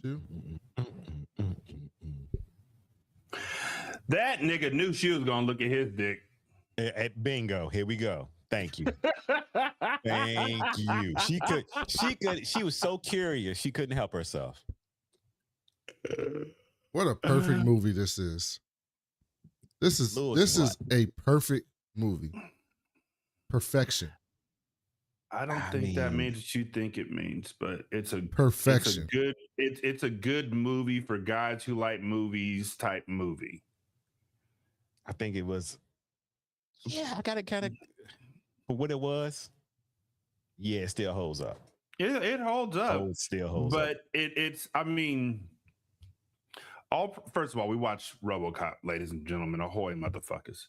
Two. That nigga knew she was gonna look at his dick. Bingo. Here we go. Thank you. Thank you. She was so curious. She couldn't help herself. What a perfect movie this is. This is a perfect movie. Perfection. I don't think that means what you think it means, but it's a perfection. It's a good movie for guys who like movies type movie. I think it was. Yeah, I got it kind of for what it was. Yeah, it still holds up. It holds up. It still holds up. But it's. I mean, first of all, we watched Robocop, ladies and gentlemen. Ahoy, motherfuckers!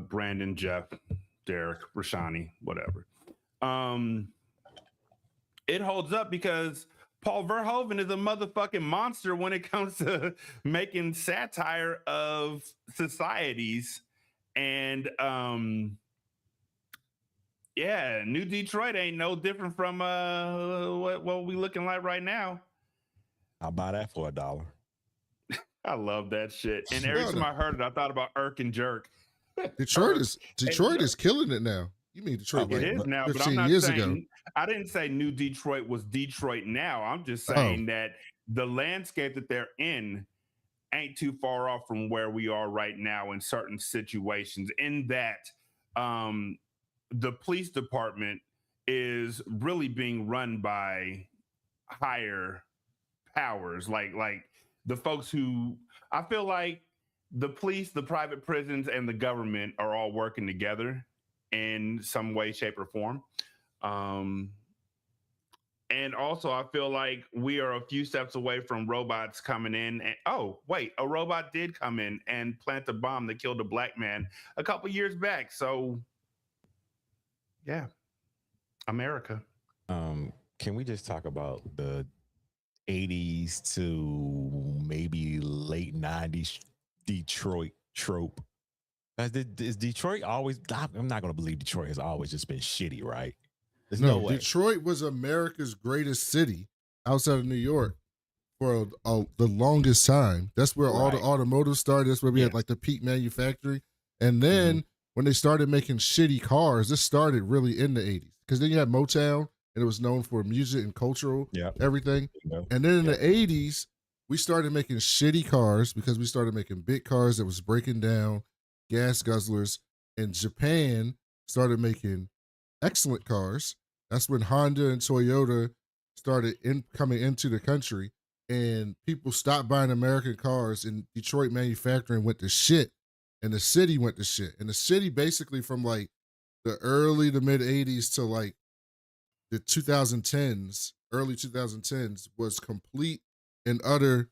Brandon, Jeff, Derek, Rashani, whatever. It holds up because Paul Verhoeven is a motherfucking monster when it comes to making satire of societies. And yeah, New Detroit ain't no different from what we looking like right now. I'll buy that for $1. I love that shit. And every time I heard it, I thought about Irk and Jerk. Detroit is killing it now. You mean Detroit? It is now, but I'm not saying. I didn't say New Detroit was Detroit now. I'm just saying that the landscape that they're in ain't too far off from where we are right now in certain situations. In that, the police department is really being run by higher powers, like the folks who I feel like the police, the private prisons, and the government are all working together in some way, shape, or form. And also, I feel like we are a few steps away from robots coming in. And oh, wait, a robot did come in and plant a bomb that killed a black man a couple years back. So, yeah, America. Can we just talk about the 80s to maybe late 90s Detroit trope? Is Detroit always? I'm not going to believe Detroit has always just been shitty, right? There's no way. Detroit was America's greatest city outside of New York for the longest time. That's where all the automotive started. That's where we had like the peak manufacturing. And then when they started making shitty cars, this started really in the 80s. Because then you had Motown, and it was known for music and cultural everything. And then in the 80s, we started making shitty cars because we started making big cars that was breaking down, gas guzzlers. And Japan started making excellent cars. That's when Honda and Toyota started coming into the country, and people stopped buying American cars, and Detroit manufacturing went to shit, and the city went to shit. And the city basically from like the early to mid 80s to like the 2010s, early 2010s was complete and utter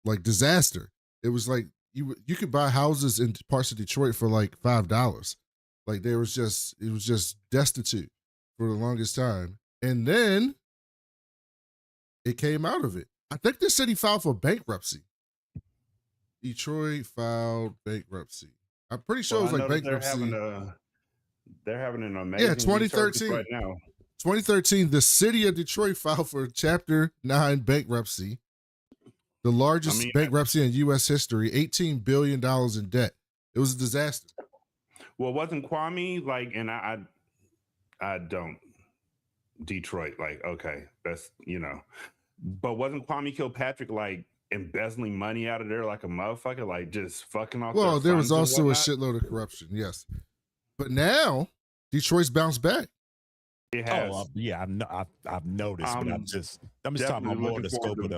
like disaster. It was like you could buy houses in parts of Detroit for like $5. Like it was just destitute for the longest time. And then it came out of it. I think the city filed for bankruptcy. Detroit filed bankruptcy. I'm pretty sure it was like bankruptcy. They're having an amazing 2013 right now. 2013, the city of Detroit filed for Chapter 9 bankruptcy. The largest bankruptcy in U.S. history, $18 billion in debt. It was a disaster. Well, wasn't Kwame like, and I don't, Detroit, like, okay, that's, but wasn't Kwame Kilpatrick like embezzling money out of there like a motherfucker, like just fucking off? Well, there was also a shitload of corruption, yes. But now, Detroit's bounced back. It has. I've noticed, but I'm just talking about more the scope of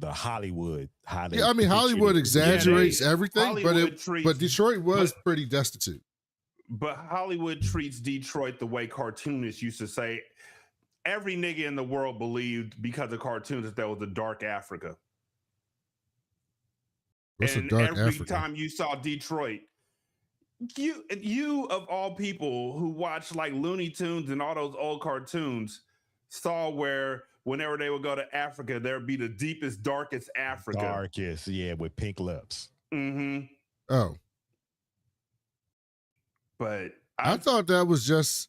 the Hollywood. Yeah, I mean, Hollywood exaggerates everything, but Detroit was pretty destitute. But Hollywood treats Detroit the way cartoonists used to say. Every nigga in the world believed because of cartoons that there was a dark Africa. What's a dark Africa? Every time you saw Detroit, you of all people who watch like Looney Tunes and all those old cartoons saw where whenever they would go to Africa, there'd be the deepest, darkest Africa. Darkest, yeah, with pink lips. Mm-hmm. Oh. But I thought that was just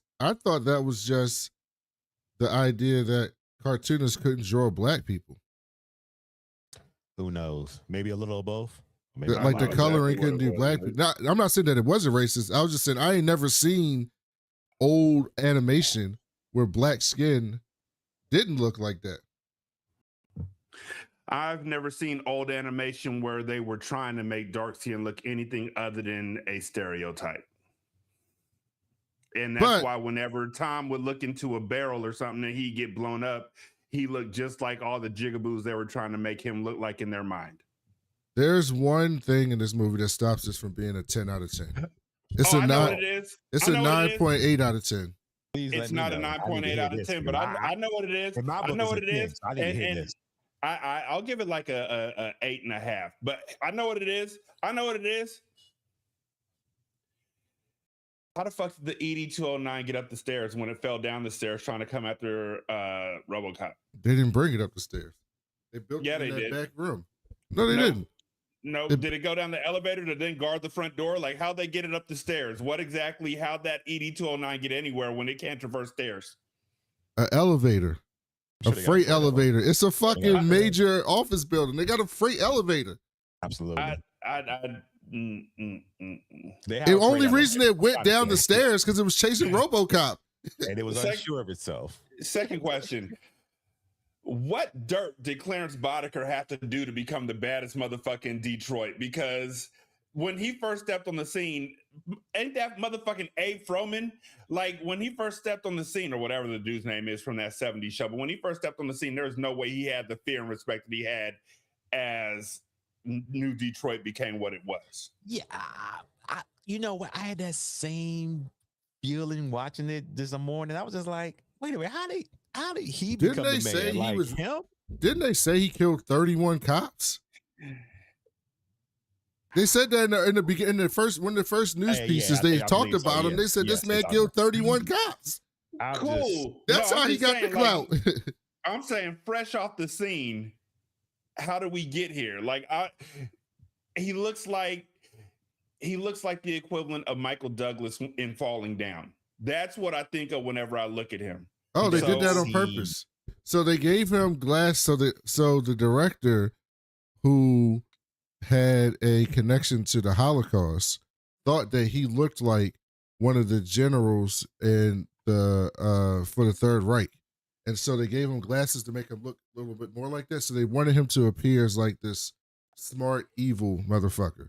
the idea that cartoonists couldn't draw black people. Who knows? Maybe a little of both. Like the coloring couldn't do black people. I'm not saying that it wasn't racist. I was just saying I ain't never seen old animation where black skin didn't look like that. I've never seen old animation where they were trying to make dark skin look anything other than a stereotype. And that's why whenever Tom would look into a barrel or something and he'd get blown up, he looked just like all the jigaboos they were trying to make him look like in their mind. There's one thing in this movie that stops this from being a 10 out of 10. It's a 9. It's a 9.8 out of 10. It's not a 9.8 out of 10, but I know what it is. I know what it is. And I'll give it like a 8.5. But I know what it is. I know what it is. How the fuck did the ED-209 get up the stairs when it fell down the stairs trying to come after Robocop? They didn't bring it up the stairs. They built it in that back room. No, they didn't. No, did it go down the elevator to then guard the front door? Like, how'd they get it up the stairs? How'd that ED-209 get anywhere when it can't traverse stairs? An elevator. A freight elevator. It's a fucking major office building. They got a freight elevator. Absolutely. The only reason it went down the stairs because it was chasing Robocop. And it was unsure of itself. Second question. What dirt did Clarence Boddicker have to do to become the baddest motherfucker in Detroit? Because when he first stepped on the scene, ain't that motherfucking Abe Froman? Like, when he first stepped on the scene, or whatever the dude's name is from that 70s show, but when he first stepped on the scene, there's no way he had the fear and respect that he had as New Detroit became what it was. Yeah, you know what? I had that same feeling watching it this morning. I was just like, wait a minute, how did he become the man? Like him? Didn't they say he killed 31 cops? They said that in the beginning, when the first news pieces they talked about him. They said this man killed 31 cops. Cool. That's how he got the clout. I'm saying, fresh off the scene, how did we get here? Like, he looks like the equivalent of Michael Douglas in Falling Down. That's what I think of whenever I look at him. Oh, they did that on purpose. So they gave him glass so the director, who had a connection to the Holocaust, thought that he looked like one of the generals in the for the Third Reich. And so they gave him glasses to make him look a little bit more like that. So they wanted him to appear as like this smart, evil motherfucker.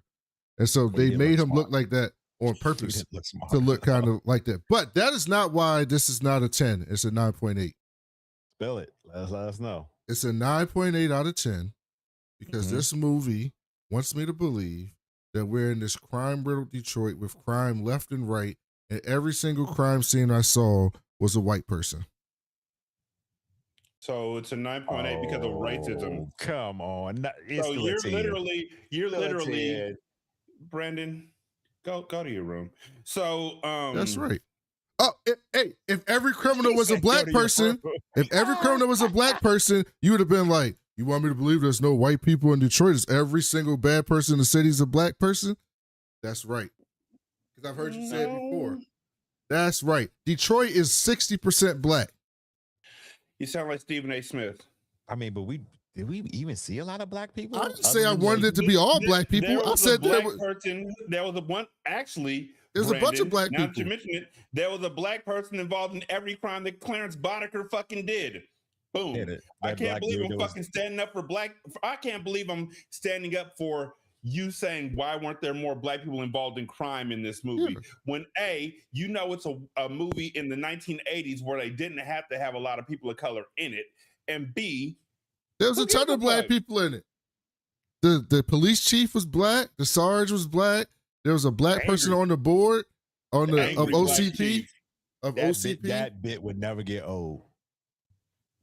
And so they made him look like that on purpose to look kind of like that. But that is not why this is not a 10. It's a 9.8. Spell it. Let us know. It's a 9.8 out of 10 because this movie wants me to believe that we're in this crime-riddled Detroit with crime left and right, and every single crime scene I saw was a white person. So it's a 9.8 because of racism. Come on. So you're literally, Brandon, go to your room. So that's right. Oh, if every criminal was a black person, you would have been like, you want me to believe there's no white people in Detroit? Is every single bad person in the city is a black person? That's right. Because I've heard you say it before. That's right. Detroit is 60% black. You sound like Stephen A. Smith. I mean, but did we even see a lot of black people? I didn't say I wanted it to be all black people. I said there was a bunch, actually. There's a bunch of black people. Now that you mention it, there was a black person involved in every crime that Clarence Boddicker fucking did. Boom. I can't believe I'm fucking standing up for I can't believe I'm standing up for you saying, why weren't there more black people involved in crime in this movie? Yeah. When it's a movie in the 1980s where they didn't have to have a lot of people of color in it. And B, there was a ton of black people in it. The police chief was black. The Sarge was black. There was a black person on the board of OCP. That bit would never get old.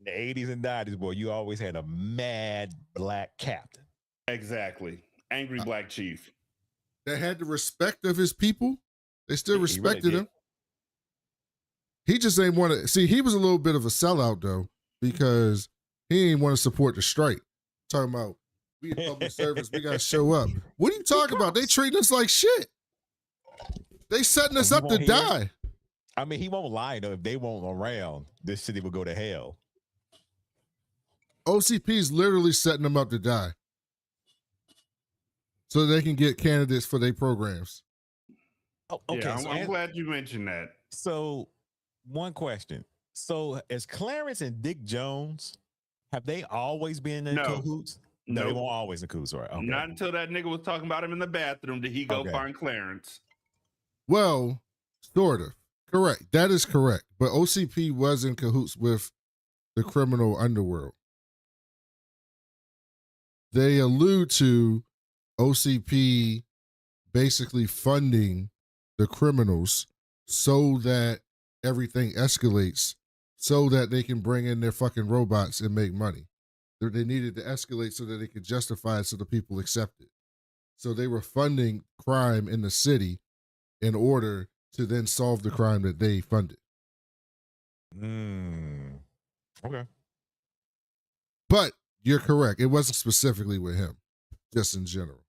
In the 80s and 90s, boy, you always had a mad black captain. Exactly. Angry black chief. That had the respect of his people. They still respected him. He just ain't want to. See, he was a little bit of a sellout, though, because he ain't want to support the strike. Talking about, we in public service, we got to show up. What are you talking about? They treating us like shit. They setting us up to die. I mean, he won't lie, though. If they weren't around, this city would go to hell. OCP is literally setting them up to die. so they can get candidates for their programs. Oh, okay. Yeah, so I'm glad you mentioned that. So, one question. So, as Clarence and Dick Jones, have they always been in cahoots? No, they weren't always in cahoots, right? Okay. Not until that nigga was talking about him in the bathroom did he go find Clarence. Well, sort of. Correct. That is correct. But OCP was in cahoots with the criminal underworld. They allude to OCP basically funding the criminals so that everything escalates, so that they can bring in their fucking robots and make money. They needed to escalate so that they could justify it so the people accept it. So they were funding crime in the city in order to then solve the crime that they funded. Okay. But you're correct. It wasn't specifically with him, just in general.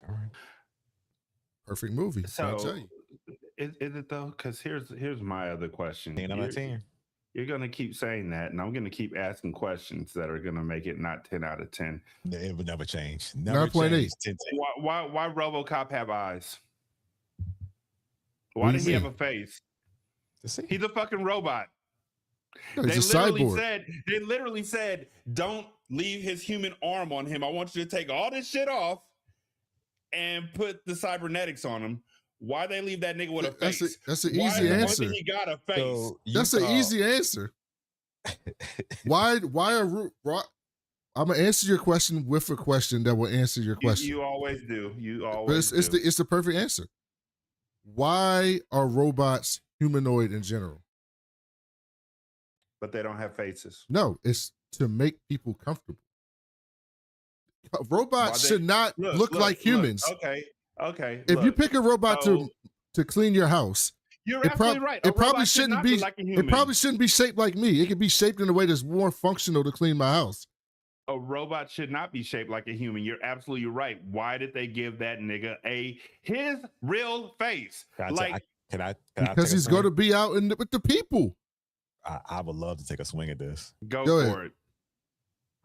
All right. Perfect movie. So, I'll tell you. Is it though? Because here's my other question. 10 out of 10. You're gonna keep saying that, and I'm gonna keep asking questions that are gonna make it not 10 out of 10. It would never change. 9.8. Why RoboCop have eyes? Why did he have a face? He's a fucking robot. No, he's a cyborg. They literally said, don't leave his human arm on him. I want you to take all this shit off and put the cybernetics on him. Why they leave that nigga with a face? That's an easy answer. He got a face. So that's an easy answer. Why are I'm gonna answer your question with a question that will answer your question. You always do. It's the perfect answer. Why are robots humanoid in general? But they don't have faces. No, it's to make people comfortable. Robots should not look like humans. Okay. If you pick a robot to clean your house, you're absolutely right. It probably shouldn't be like a human. It probably shouldn't be shaped like me. It could be shaped in a way that's more functional to clean my house. A robot should not be shaped like a human. You're absolutely right. Why did they give that nigga his real face? Because he's going to be out with the people. I would love to take a swing at this. Go for it.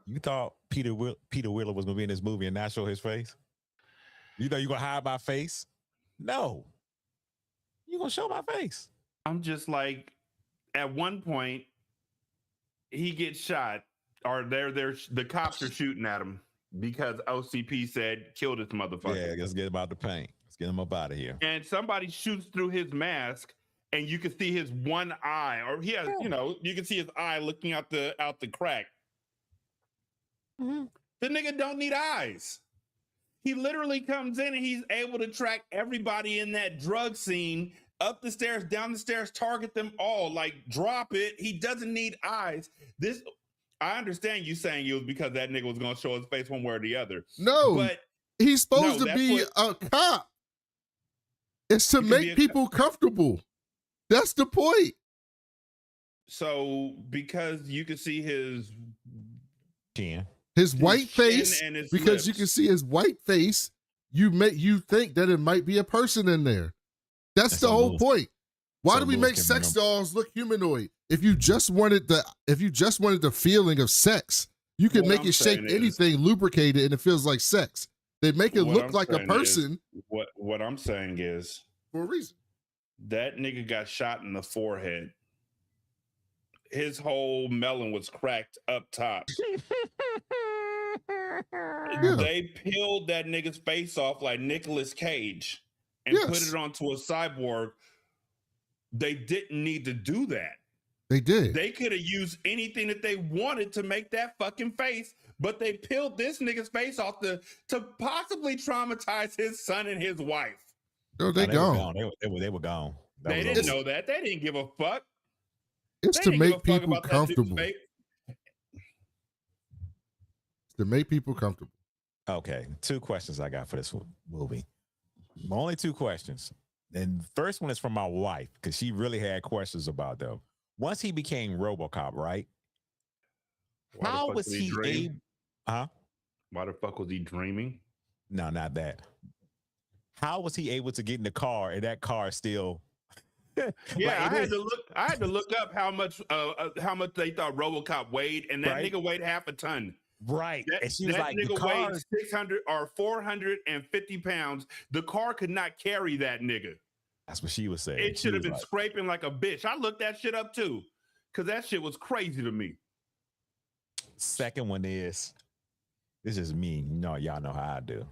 You thought Peter Wheeler was going to be in this movie and not show his face? You know you're going to hide my face? No. You're going to show my face. I'm just like, at one point, he gets shot, or the cops are shooting at him because OCP said, kill this motherfucker. Yeah, let's get him out the paint. Let's get him up out of here. And somebody shoots through his mask, and you can see his one eye, or he has, you can see his eye looking out the crack. Mm-hmm. The nigga don't need eyes. He literally comes in and he's able to track everybody in that drug scene up the stairs, down the stairs, target them all, like drop it. He doesn't need eyes. I understand you saying it was because that nigga was going to show his face one way or the other. No, but he's supposed to be a cop. It's to make people comfortable. That's the point. So because you can see his chin. His white face, because lips. You can see his white face, you think that it might be a person in there. That's the whole point. Why do we make sex dolls look humanoid? If you just wanted the feeling of sex, you can make it shape anything, lubricate it, and it feels like sex. They make it look like a person. What I'm saying is, for a reason, that nigga got shot in the forehead. His whole melon was cracked up top. Yeah. They peeled that nigga's face off like Nicolas Cage and put it onto a cyborg. They didn't need to do that. They did. They could have used anything that they wanted to make that fucking face, but they peeled this nigga's face off to possibly traumatize his son and his wife. No, they gone. They were gone. They didn't know that. They didn't give a fuck. It's to make people comfortable. To make people comfortable. Okay, 2 questions I got for this movie. Only 2 questions. And the first one is from my wife, because she really had questions about them. Once he became Robocop, right? How was he able? Why the fuck was he dreaming? No, not that. How was he able to get in the car and that car still? Yeah, I had to look up how much they thought RoboCop weighed, and that nigga weighed half a ton. Right. That, And she was that like, the nigga car. weighed 600 or 450 pounds. The car could not carry that nigga. That's what she was saying. It She should have was been like, scraping like a bitch. I looked that shit up too, because that shit was crazy to me. second one is, this is me. Y'all know how I do.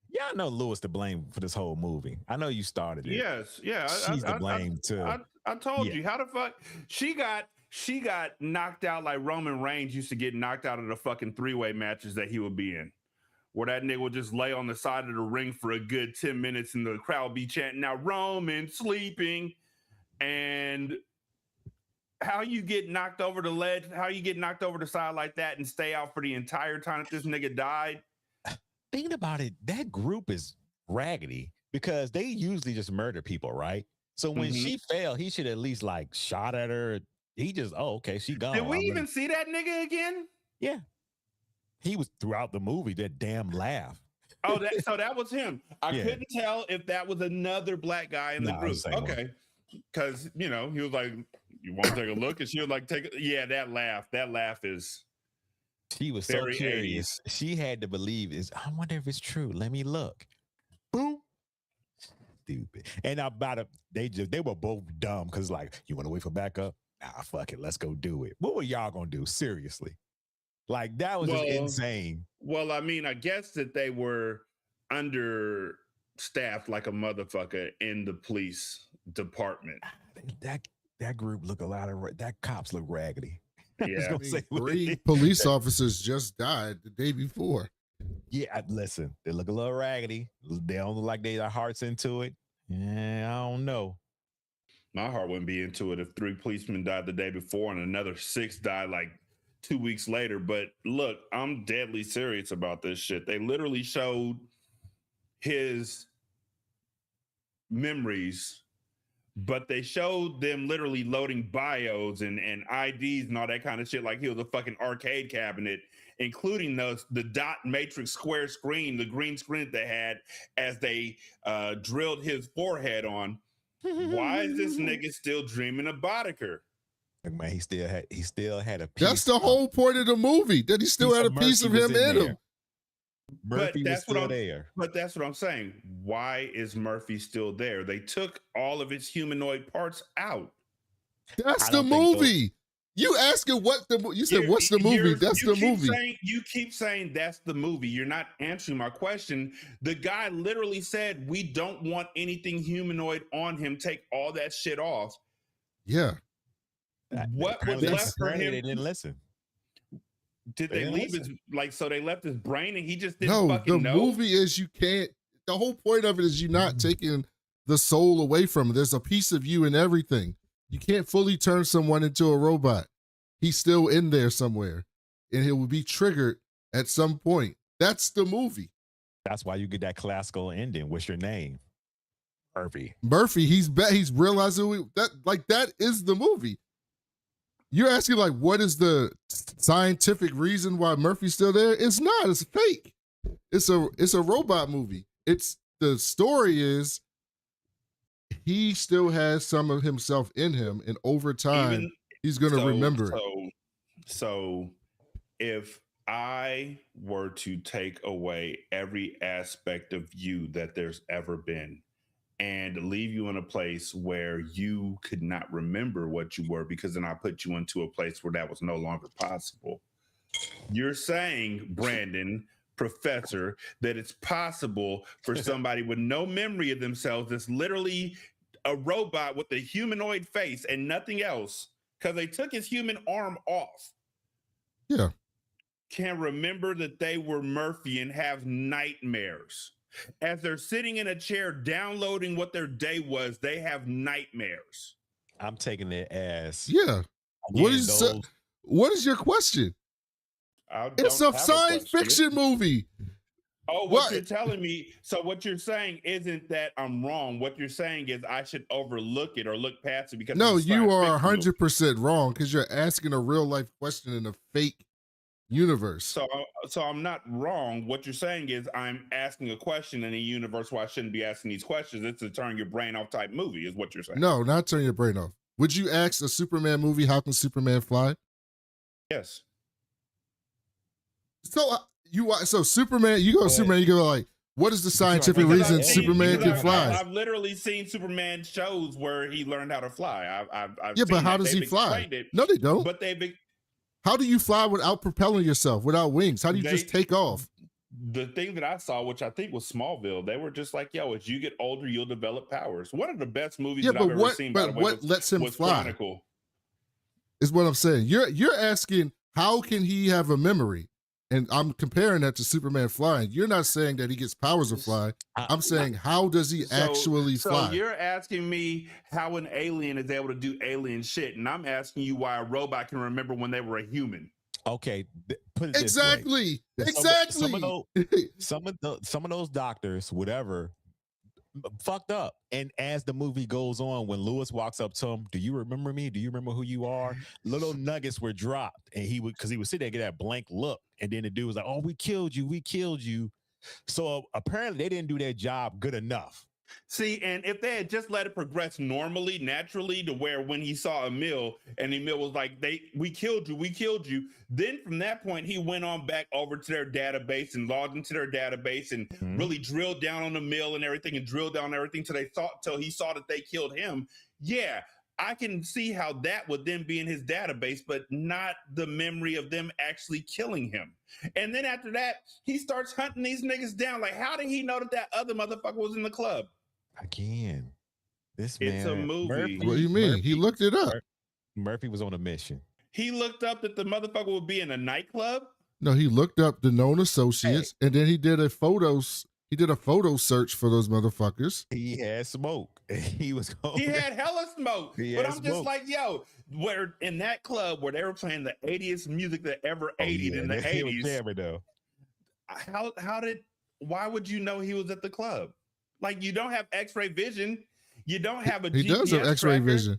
Y'all know Lewis to blame for this whole movie. I know you started it. Yes, yeah. She's to blame too. I told you. How the fuck she got knocked out like Roman Reigns used to get knocked out of the fucking 3-way matches that he would be in, where that nigga would just lay on the side of the ring for a good 10 minutes and the crowd be chanting, "Now Roman sleeping." And how you get knocked over the ledge, how you get knocked over the side like that and stay out for the entire time that this nigga died. Thinking about it, that group is raggedy because they usually just murder people, right? So when she fell, he should at least like shot at her. He just, okay, she gone. Did we even see that nigga again? Yeah. He was throughout the movie, that damn laugh. Oh, so that was him. I couldn't tell if that was another black guy in the group. Okay. Because, he was like, "You want to take a look?" And she was like, that laugh is. She was so curious. 80s. She had to believe I wonder if it's true. Let me look. Boom. Stupid. And they were both dumb because like, you want to wait for backup? Nah, fuck it. Let's go do it. What were y'all going to do? Seriously. Like, that was just insane. Well, I mean, I guess that they were understaffed like a motherfucker in the police department. That group look that cops look raggedy. Yeah. 3 police officers just died the day before. Yeah, listen, they look a little raggedy. They don't look like they got hearts into it. Yeah, I don't know. My heart wouldn't be into it if 3 policemen died the day before and another 6 died like 2 weeks later. But look, I'm deadly serious about this shit. They literally showed his memories, but they showed them literally loading bios and IDs and all that kind of shit like he was a fucking arcade cabinet, including the dot matrix square screen, the green screen that they had as they drilled his forehead on. Why is this nigga still dreaming of Boddicker? Man, he still had a piece. That's the whole point of the movie, that he still had a piece of him in him. Murphy was still there. But that's what I'm saying. Why is Murphy still there? They took all of his humanoid parts out. That's the movie. You asking you said, what's the movie? That's the movie. You keep saying that's the movie. You're not answering my question. The guy literally said, "We don't want anything humanoid on him. Take all that shit off." Yeah. What was left for him? They didn't listen. Did they leave his so they left his brain and he just didn't fucking know? The movie is the whole point of it is you're not taking the soul away from it. There's a piece of you in everything. You can't fully turn someone into a robot. He's still in there somewhere and he will be triggered at some point. That's the movie. That's why you get that classical ending. What's your name? Murphy, he's realizing that is the movie. You're asking like, what is the scientific reason why Murphy's still there? It's not. It's fake. It's a robot movie. The story is he still has some of himself in him, and over time he's going to remember it. So if I were to take away every aspect of you that there's ever been and leave you in a place where you could not remember what you were, because then I put you into a place where that was no longer possible. You're saying, Brandon, Professor, that it's possible for somebody with no memory of themselves, that's literally a robot with a humanoid face and nothing else, because they took his human arm off. Yeah. Can remember that they were Murphy and have nightmares. As they're sitting in a chair downloading what their day was, they have nightmares. I'm taking it as What is your question? It's a science fiction movie. Oh, what you're telling me. So what you're saying isn't that I'm wrong. What you're saying is I should overlook it or look past it because you are 100% wrong, because you're asking a real life question in a fake universe. So I'm not wrong. What you're saying is I'm asking a question in a universe where I shouldn't be asking these questions. It's a turn your brain off type movie, is what you're saying. No, not turn your brain off. Would you ask a Superman movie, how can Superman fly? Yes. So Superman, you go to Superman, you go like, what is the scientific reason Superman can fly? I've literally seen Superman shows where he learned how to fly. I've but how does he fly? No, they don't. But how do you fly without propelling yourself, without wings? How do you just take off? The thing that I saw, which I think was Smallville, they were just like, yo, as you get older, you'll develop powers. One of the best movies that I've ever seen, by the way, what lets him fly? Chronicle. Is what I'm saying. You're asking, how can he have a memory? And I'm comparing that to Superman flying. You're not saying that he gets powers of fly. I'm saying, how does he actually fly? So you're asking me how an alien is able to do alien shit, and I'm asking you why a robot can remember when they were a human. Okay, put it exactly. This way. Exactly. Some of those doctors, whatever, fucked up. And as the movie goes on, when Lewis walks up to him, do you remember me? Do you remember who you are? Little nuggets were dropped, and he would sit there and get that blank look, and then the dude was like, "Oh, we killed you." So apparently they didn't do their job good enough. See, and if they had just let it progress normally, naturally, to where when he saw Emil and Emil was like, we killed you. Then from that point, he went on back over to their database and logged into their database and really drilled down on Emil and everything till he saw that they killed him. Yeah, I can see how that would then be in his database, but not the memory of them actually killing him. And then after that, he starts hunting these niggas down. Like, how did he know that other motherfucker was in the club? Again, it's a movie. Murphy, what do you mean? He looked it up. Murphy was on a mission. He looked up that the motherfucker would be in a nightclub? No, he looked up the known associates, and then he did a photo search for those motherfuckers. He had smoke. He had hella smoke. But I'm just like, yo, where in that club where they were playing the 80s music that ever 80'd in the 80s. Why would you know he was at the club? Like, you don't have X-ray vision. You don't have a He GPS does have X-ray vision.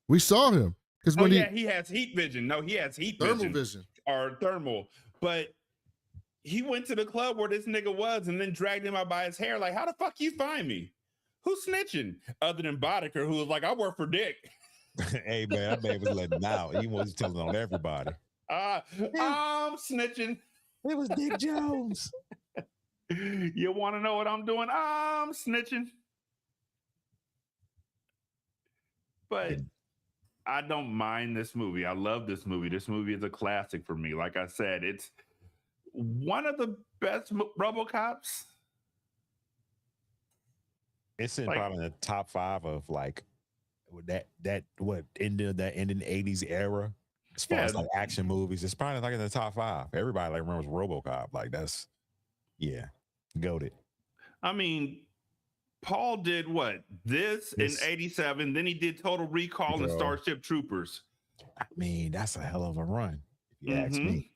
We saw him. He has heat vision. No, he has thermal vision. Or thermal. But he went to the club where this nigga was and then dragged him out by his hair. Like, how the fuck you find me? Who's snitching? Other than Boddicker, who was like, I work for Dick. Hey, man, that man was letting out. He was telling on everybody. I'm snitching. It was Dick Jones. You want to know what I'm doing? I'm snitching. But I don't mind this movie. I love this movie. This movie is a classic for me. Like I said, it's one of the best Robocops. It's probably in the top 5 of like that ending the 80s era. As far as like action movies, it's probably like in the top 5. Everybody like remembers Robocop. Like that's goated. I mean, Paul did what? This in 87. Then he did Total Recall and Starship Troopers. I mean, that's a hell of a run, if you ask me.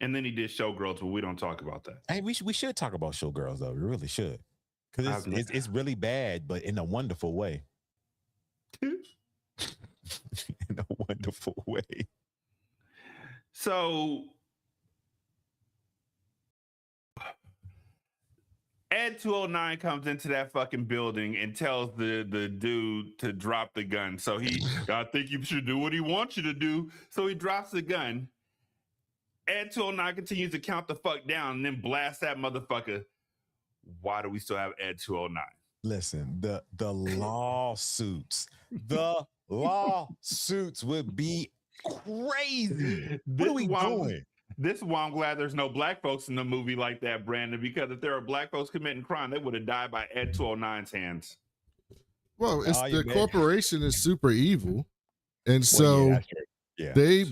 And then he did Showgirls, but we don't talk about that. Hey, we should talk about Showgirls though. We really should, because it's really bad, but in a wonderful way. In a wonderful way. So Ed 209 comes into that fucking building and tells the dude to drop the gun. So I think you should do what he wants you to do. So he drops the gun. Ed 209 continues to count the fuck down and then blast that motherfucker. Why do we still have Ed 209? Listen, the lawsuits would be crazy. What are we doing? This is why I'm glad there's no black folks in the movie like that, Brandon, because if there are black folks committing crime, they would have died by Ed 209's hands. Well, the corporation is super evil. And so they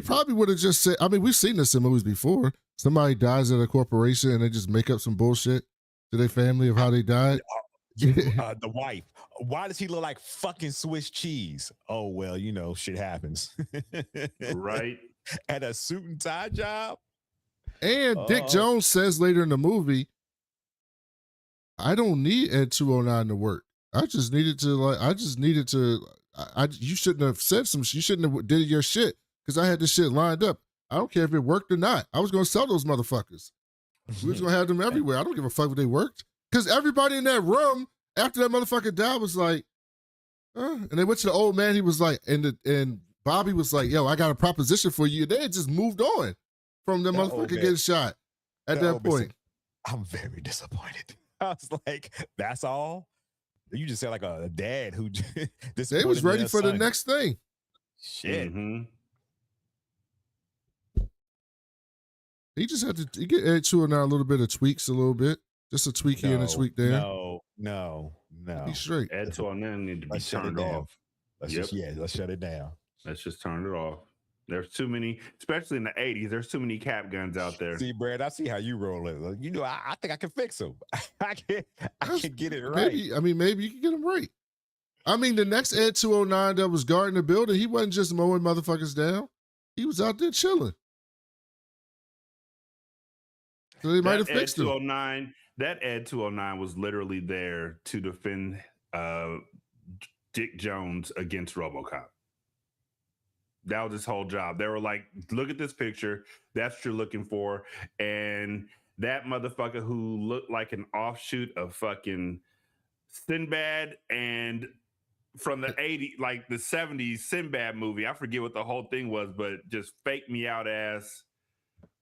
probably would have just said, I mean, we've seen this in movies before. Somebody dies at a corporation and they just make up some bullshit to their family of how they died. The wife. Why does he look like fucking Swiss cheese? Oh, well, shit happens. Right. At a suit and tie job. And Dick Jones says later in the movie, I don't need Ed 209 to work. You shouldn't have said you shouldn't have did your shit because I had this shit lined up. I don't care if it worked or not. I was going to sell those motherfuckers. We was going to have them everywhere. I don't give a fuck if they worked. Because everybody in that room, after that motherfucker died, was like, and they went to the old man. He was like, and Bobby was like, yo, I got a proposition for you. They had just moved on. from the motherfucker getting shot at that point. I'm very disappointed. I was like, that's all? You just sound like a dad who they was ready for the next thing. Shit. Mm-hmm. He just had to get Ed 209 a little bit of tweaks, a little bit. Just a tweak here and a tweak there. No. Be straight. Ed 209 need to be turned off. Let's shut it down. Let's just turn it off. There's too many, especially in the 80s, there's too many cap guns out there. See, Brad, I see how you roll it. You know, I think I can fix them. I can get it right. Maybe you can get them right. I mean, the next Ed 209 that was guarding the building, he wasn't just mowing motherfuckers down. He was out there chilling. So they might have fixed him. That Ed 209 was literally there to defend Dick Jones against Robocop. That was his whole job. They were like, look at this picture. That's what you're looking for. And that motherfucker who looked like an offshoot of fucking Sinbad and from the 80s, like the 70s Sinbad movie. I forget what the whole thing was, but just fake me out ass,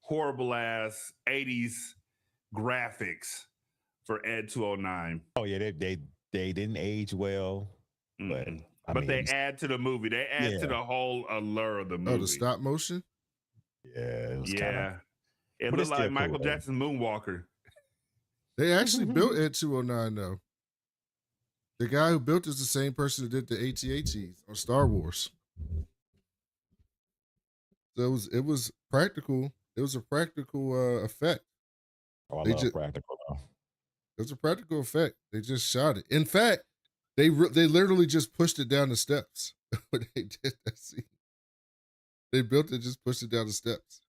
horrible ass 80s graphics for Ed 209. Oh, yeah, they didn't age well, but... But they add to the movie. They add to the whole allure of the movie. Oh, the stop motion? Yeah. It looked like Michael Jackson's Moonwalker. They actually built Ed 209, though. The guy who built it is the same person who did the AT-ATs on Star Wars. So it was practical. It was a practical effect. Oh, I love practical, though. It was a practical effect. They just shot it. In fact, They literally just pushed it down the steps when they did that scene. They built it, just pushed it down the steps.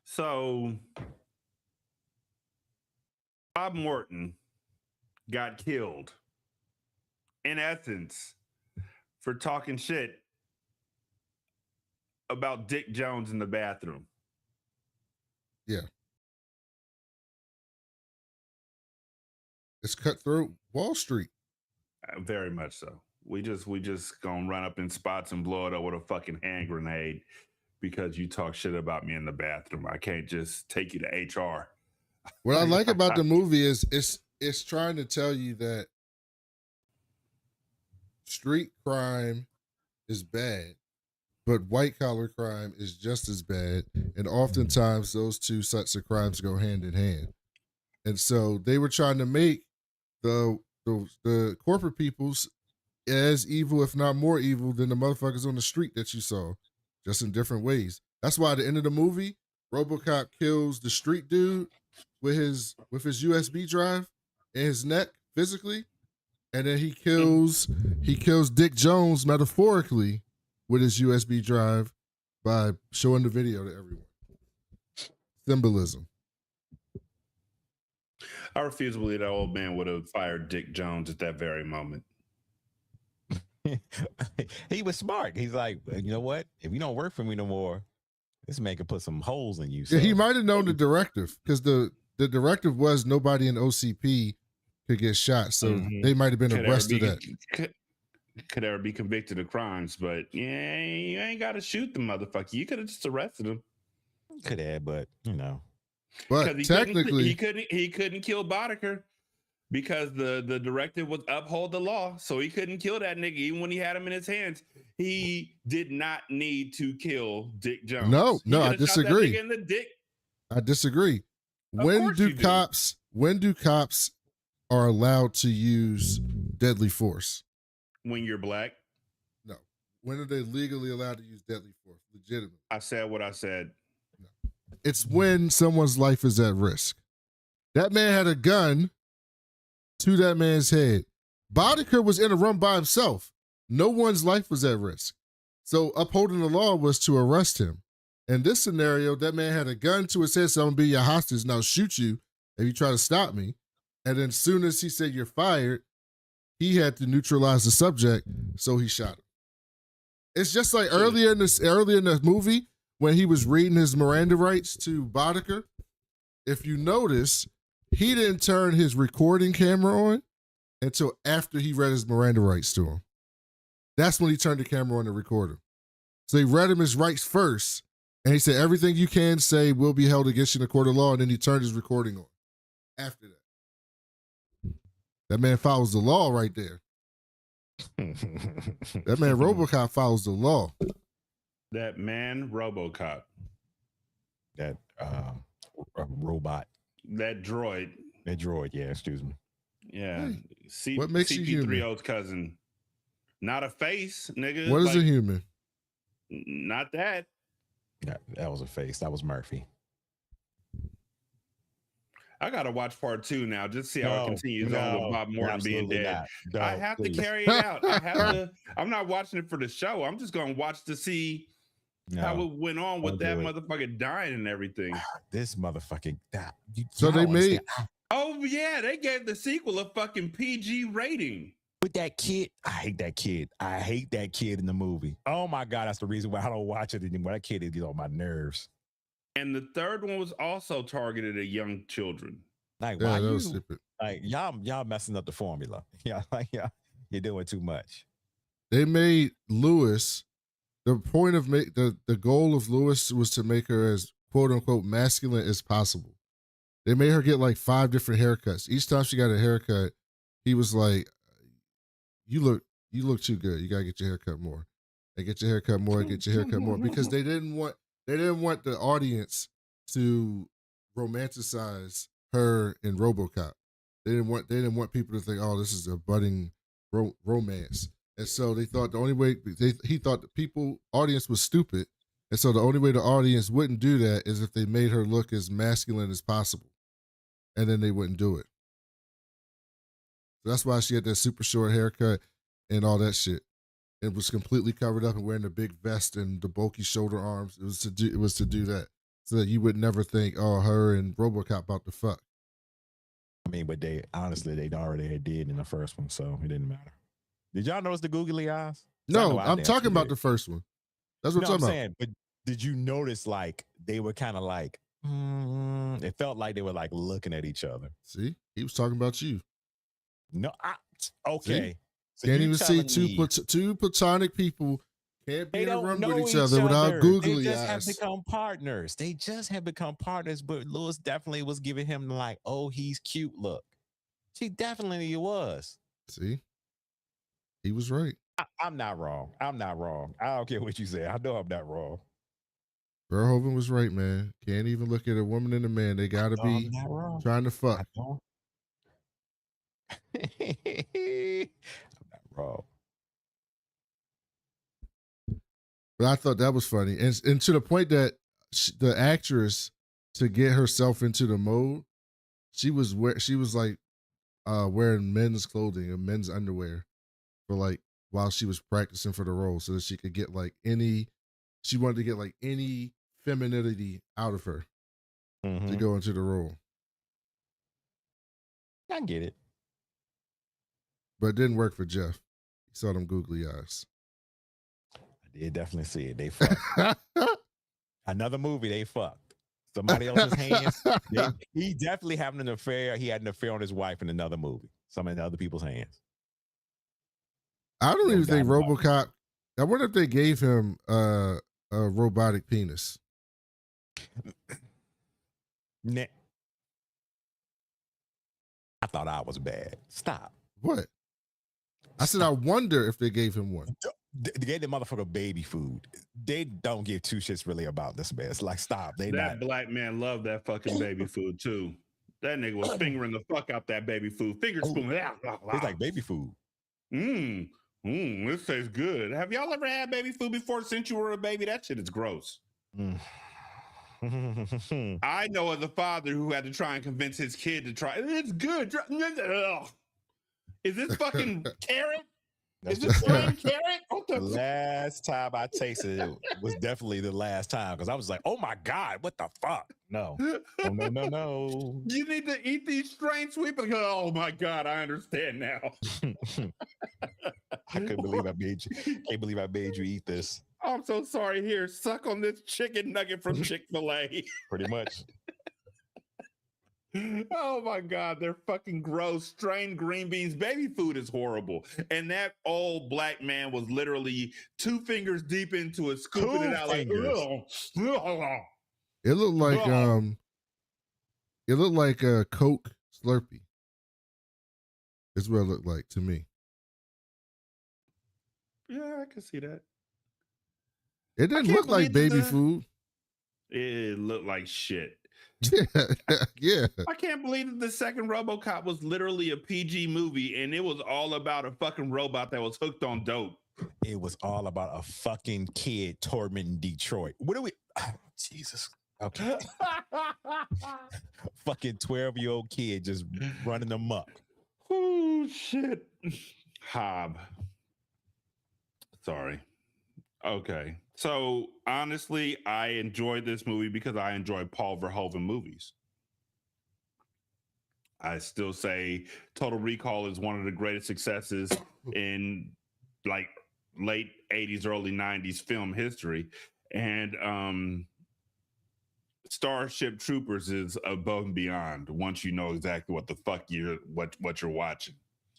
So Bob Morton got killed, in essence, for talking shit about Dick Jones in the bathroom. Yeah. It's cutthroat Wall Street. Very much so. We just gonna run up in spots and blow it up with a fucking hand grenade because you talk shit about me in the bathroom. I can't just take you to HR. What I like about the movie is it's trying to tell you that street crime is bad, but white collar crime is just as bad, and oftentimes those two sets of crimes go hand in hand. And so they were trying to make the corporate peoples as evil, if not more evil, than the motherfuckers on the street that you saw, just in different ways. That's why at the end of the movie, Robocop kills the street dude with his USB drive in his neck physically, and then he kills Dick Jones metaphorically with his USB drive by showing the video to everyone. Symbolism. I refuse to believe that old man would have fired Dick Jones at that very moment. He was smart. He's like, you know what? If you don't work for me no more, this man can put some holes in you. So. Yeah, he might have known the directive because the directive was nobody in OCP could get shot. So they might have been abreast of that. Could ever be convicted of crimes, but yeah, you ain't got to shoot the motherfucker. You could have just arrested him. Could have, but you know. But technically, he couldn't kill Boddicker because the directive was uphold the law, so he couldn't kill that nigga even when he had him in his hands. He did not need to kill Dick Jones. No, I disagree. In the dick. I disagree. When do cops are allowed to use deadly force? When you're black? No. When are they legally allowed to use deadly force? Legitimately. I said what I said. No. It's when someone's life is at risk. That man had a gun to that man's head. Boddicker was in a room by himself. No one's life was at risk. So upholding the law was to arrest him. In this scenario, that man had a gun to his head, so I'm gonna be your hostage, and I'll shoot you if you try to stop me. And then as soon as he said you're fired, he had to neutralize the subject, so he shot him. It's just like earlier in the movie when he was reading his Miranda rights to Boddicker. If you notice, he didn't turn his recording camera on until after he read his Miranda rights to him. That's when he turned the camera on to record him. So they read him his rights first, and he said everything you can say will be held against you in a court of law, and then he turned his recording on after that. That man follows the law right there. That man Robocop follows the law. That man Robocop. That robot. That droid. That droid, yeah, excuse me. Yeah. Hey, what makes you human? CP3O's cousin. Not a face, nigga. What is a human? Not that. That was a face. That was Murphy. I gotta watch part 2 now, just see how it continues on with Bob Morton being dead. No, I have to carry it out. I have to. I'm not watching it for the show. I'm just gonna watch to see how it went on with that motherfucker dying and everything. This motherfucking. So they made. Oh yeah, they gave the sequel a fucking PG rating. With that kid, I hate that kid. I hate that kid in the movie. Oh my God, that's the reason why I don't watch it anymore. That kid is on my nerves. And the third one was also targeted at young children. Like, why you? Stupid. Like y'all messing up the formula. Yeah, you're doing too much. They made Lewis. The point of the goal of Lewis was to make her as quote unquote masculine as possible. They made her get like 5 different haircuts. Each time she got a haircut, he was like, "You look too good. You gotta get your haircut more. And get your haircut more. Get your haircut more." Because they didn't want the audience to romanticize her in RoboCop. They didn't want people to think, "Oh, this is a budding romance." And so they thought the only way he thought the audience was stupid, and so the only way the audience wouldn't do that is if they made her look as masculine as possible, and then they wouldn't do it. So that's why she had that super short haircut and all that shit. It was completely covered up and wearing the big vest and the bulky shoulder arms. It was to do that, so that you would never think, "Oh, her and RoboCop about to fuck." I mean, but they already did in the first one, so it didn't matter. Did y'all notice the googly eyes? No, I'm talking about the first one. That's what I'm saying. But did you notice like they were kind of like, it felt like they were like looking at each other. See, he was talking about you. No, okay. So can't even see two platonic people can't be in a room with each other without googly eyes. They just have become partners. They just have become partners. But Lewis definitely was giving him like, "Oh, he's cute" look. She definitely was. See, he was right. I'm not wrong. I don't care what you say. I know I'm not wrong. Verhoeven was right, man. Can't even look at a woman and a man. They gotta be trying to fuck. I'm not wrong. But I thought that was funny, and to the point that the actress, to get herself into the mode, she was like wearing men's clothing and men's underwear for like while she was practicing for the role, so that she could get like she wanted to get like any femininity out of her to go into the role. I get it. But it didn't work for Jeff. He saw them googly eyes. I did definitely see it. They fucked. Another movie, they fucked. Somebody else's hands. He definitely having an affair. He had an affair on his wife in another movie. Some in other people's hands. I don't even think RoboCop. I wonder if they gave him a robotic penis. Nah. I thought I was bad. Stop. What? I said, I wonder if they gave him one. They gave the motherfucker baby food. They don't give two shits really about this man. It's like, stop. Black man loved that fucking baby food too. That nigga was fingering the fuck out that baby food. Finger spoon. It's like baby food. This tastes good. Have y'all ever had baby food before since you were a baby? That shit is gross. I know of the father who had to try and convince his kid to try. It's good. Is this fucking carrot? Is this plain carrot? The last time I tasted it was definitely the last time, because I was like, "Oh my God, what the fuck?" No. No. You need to eat these strain sweet. Oh my God, I understand now. I couldn't believe I made you. Can't believe I made you eat this. I'm so sorry. Here, suck on this chicken nugget from Chick-fil-A. Pretty much. Oh my God, they're fucking gross. Strained green beans. Baby food is horrible. And that old black man was literally 2 fingers deep into it, scooping it out fingers. It looked like a Coke Slurpee. Is what it looked like to me. Yeah, I can see that. It didn't look like baby food. It looked like shit. Yeah. I can't believe that the second Robocop was literally a PG movie and it was all about a fucking robot that was hooked on dope. It was all about a fucking kid tormenting Detroit. What do we? Oh, Jesus. Okay. Fucking 12-year-old kid just running amok. Oh shit. Hob. Sorry. Okay. So honestly, I enjoyed this movie because I enjoy Paul Verhoeven movies. I still say Total Recall is one of the greatest successes in like late 80s, early 90s film history. And Starship Troopers is above and beyond once you know exactly what the fuck you're watching.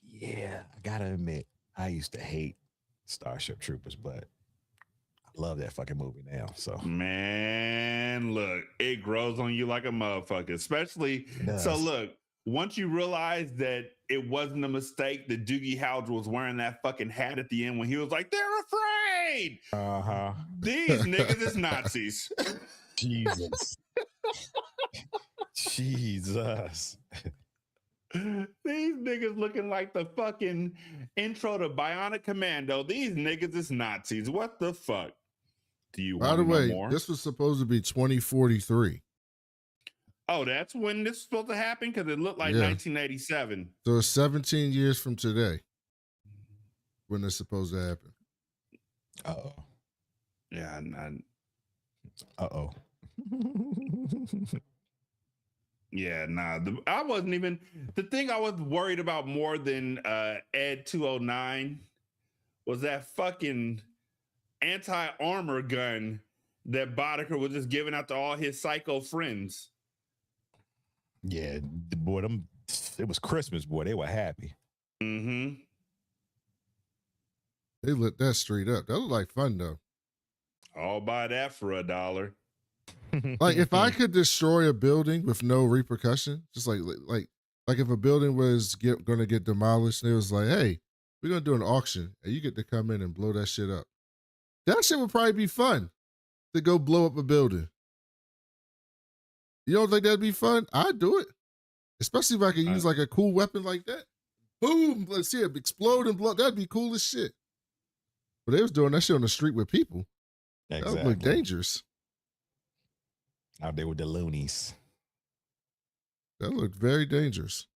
Yeah, I gotta admit, I used to hate Starship Troopers, but I love that fucking movie now. So man, look, it grows on you like a motherfucker, especially. So look, once you realize that it wasn't a mistake that Doogie Howser was wearing that fucking hat at the end when he was like, "They're afraid." These niggas is Nazis. Jesus. Jesus. These niggas looking like the fucking intro to Bionic Commando. These niggas is Nazis. What the fuck? Do you want to know more? This was supposed to be 2043. Oh, that's when this is supposed to happen? Because it looked like 1987. So it's 17 years from today when it's supposed to happen. Uh-oh. Yeah. Uh-oh. Yeah, nah. I wasn't even... The thing I was worried about more than Ed 209 was that fucking anti-armor gun that Boddicker was just giving out to all his psycho friends. Yeah, boy, it was Christmas, boy. They were happy. Mm-hmm. They lit that straight up. That looked like fun, though. I'll buy that for $1. Like, if I could destroy a building with no repercussion, just like if a building was going to get demolished and it was like, hey, we're going to do an auction and you get to come in and blow that shit up. That shit would probably be fun to go blow up a building. You don't think that'd be fun? I'd do it. Especially if I could use like a cool weapon like that. Boom, let's see it explode and blow. That'd be cool as shit. But they was doing that shit on the street with people. Exactly. That would look dangerous. Out there with the loonies. That looked very dangerous.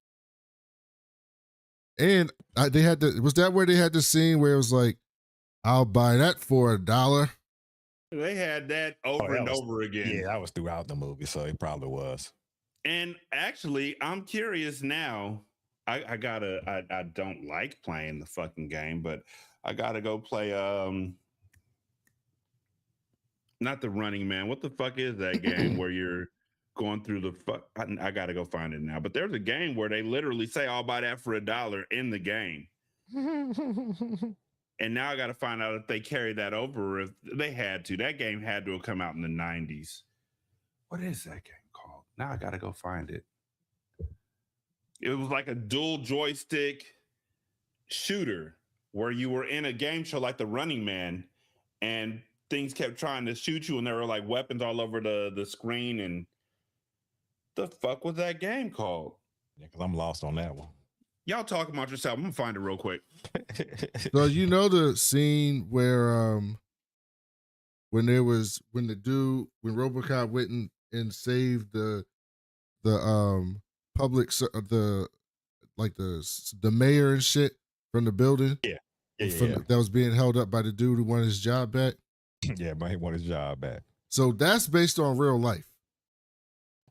And they had was that where they had the scene where it was like, I'll buy that for $1? They had that over and over again. Yeah, that was throughout the movie, so it probably was. And actually, I'm curious now. I don't like playing the fucking game, but I gotta go play not the Running Man. What the fuck is that game where you're going through the fuck? I gotta go find it now. But there's a game where they literally say, I'll buy that for $1 in the game. And now I got to find out if they carry that over, if they had to. That game had to have come out in the 90s. What is that game called? Now I got to go find it. It was like a dual joystick shooter where you were in a game show like the Running Man and things kept trying to shoot you and there were like weapons all over the screen. And the fuck was that game called? Yeah, because I'm lost on that one. Y'all talk about yourself. I'm gonna find it real quick. So you know the scene where when Robocop went and saved the public the mayor and shit from the building. Yeah. That was being held up by the dude who wanted his job back. Yeah, but he wanted his job back. So that's based on real life.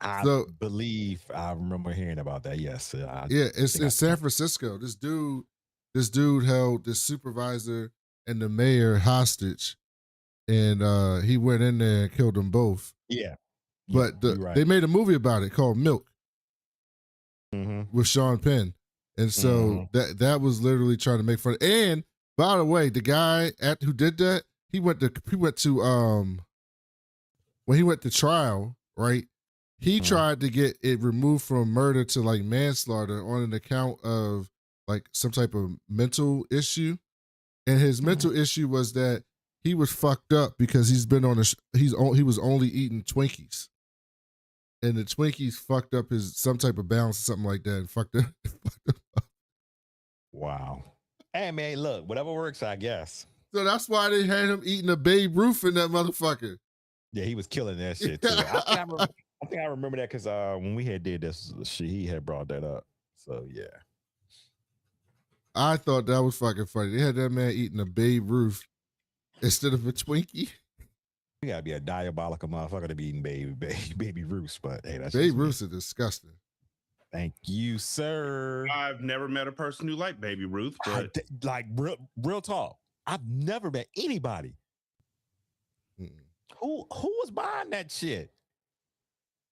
I believe I remember hearing about that. Yes. It's in San Francisco. This dude held this supervisor and the mayor hostage, and he went in there and killed them both. Yeah. But they made a movie about it called Milk. with Sean Penn. And so that was literally trying to make fun. And by the way, the guy who did that, he went to when he went to trial, right? He tried to get it removed from murder to like manslaughter on an account of like some type of mental issue. And his mental issue was that he was fucked up because he's been on he was only eating Twinkies. And the Twinkies fucked up his some type of balance or something like that and fucked him up. Wow. Hey man, look, whatever works, I guess. So that's why they had him eating a Babe Ruth in that motherfucker. Yeah, he was killing that shit too. I think I remember that because when we had did this shit, he had brought that up. So yeah. I thought that was fucking funny. They had that man eating a Babe Ruth instead of a Twinkie. You gotta be a diabolical motherfucker to be eating baby Ruths, but hey, that's Babe Ruths are disgusting. Thank you, sir. I've never met a person who liked Baby Ruth, but like real talk. I've never met anybody who was buying that shit.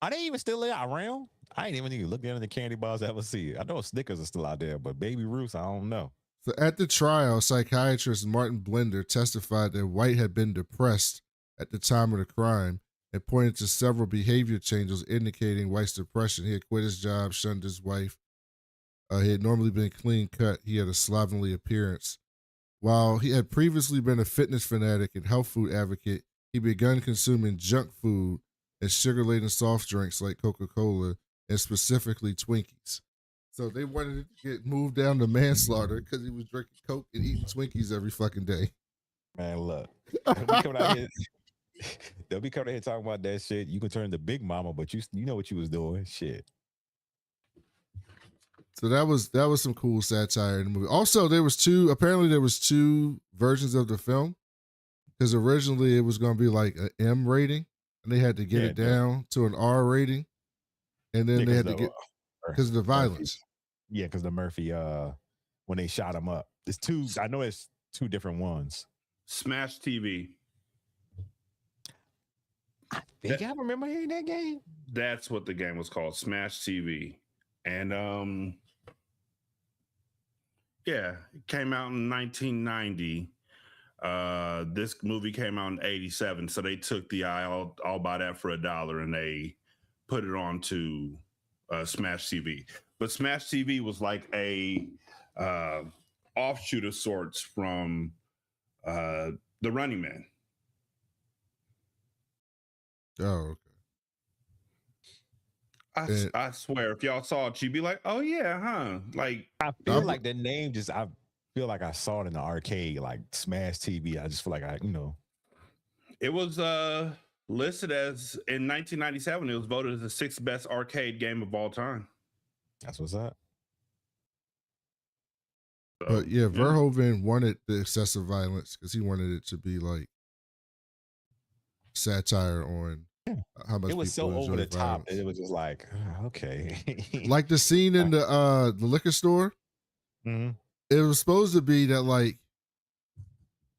Are they even still around? I ain't even look down at the candy bars to ever see it. I know Snickers are still out there, but Baby Ruths, I don't know. So at the trial, psychiatrist Martin Blender testified that White had been depressed at the time of the crime and pointed to several behavior changes indicating White's depression. He had quit his job, shunned his wife. He had normally been clean cut. He had a slovenly appearance. While he had previously been a fitness fanatic and health food advocate, he began consuming junk food and sugar-laden soft drinks like Coca-Cola and specifically Twinkies. So they wanted it to get moved down to manslaughter because he was drinking Coke and eating Twinkies every fucking day. Man, look. They'll be coming out here talking about that shit. You can turn to Big Mama, but you know what you was doing. Shit. So that was some cool satire in the movie. Also, there was two versions of the film. Because originally it was going to be like an M rating, and they had to get it down to an R rating. And then they had to get, because of the violence. Yeah, because the Murphy, when they shot him up. It's two, I know it's two different ones. Smash TV. I think I remember hearing that game. That's what the game was called, Smash TV. And yeah, it came out in 1990. This movie came out in 87, so they took the I'll buy that for $1 and they put it onto Smash TV. But Smash TV was like a offshoot of sorts from The Running Man. Oh, okay. I swear, if y'all saw it, you'd be like, "Oh yeah, huh?" Like I feel like the name I feel like I saw it in the arcade, like Smash TV. I just feel like it was listed as in 1997. It was voted as the 6th best arcade game of all time. That's what's up. But yeah, Verhoeven wanted the excessive violence because he wanted it to be like satire on how much it was so over the top that it was just like, okay. Like the scene in the liquor store. Mm-hmm. It was supposed to be that like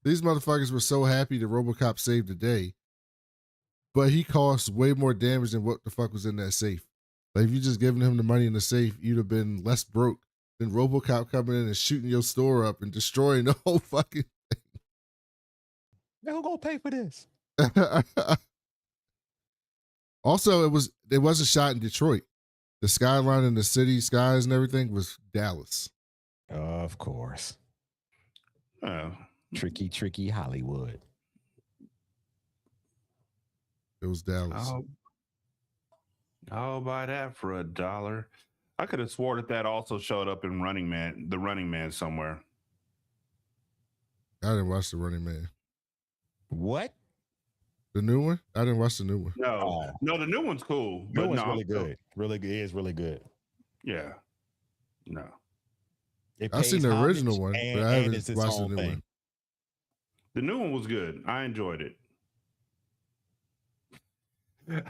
these motherfuckers were so happy that Robocop saved the day, but he caused way more damage than what the fuck was in that safe. Like if you just given him the money in the safe, you'd have been less broke than Robocop coming in and shooting your store up and destroying the whole fucking thing. Who's gonna pay for this? Also, it wasn't shot in Detroit. The skyline and the city skies and everything was Dallas. Of course. Oh. Tricky Hollywood. It was Dallas. I'll buy that for $1. I could have swore that also showed up in The Running Man somewhere. I didn't watch The Running Man. What? The new one? I didn't watch the new one. No, the new one's cool. The new one's really good. Really good. It is really good. Yeah. No. I've seen the original one, but I haven't watched the new one. The new one was good. I enjoyed it.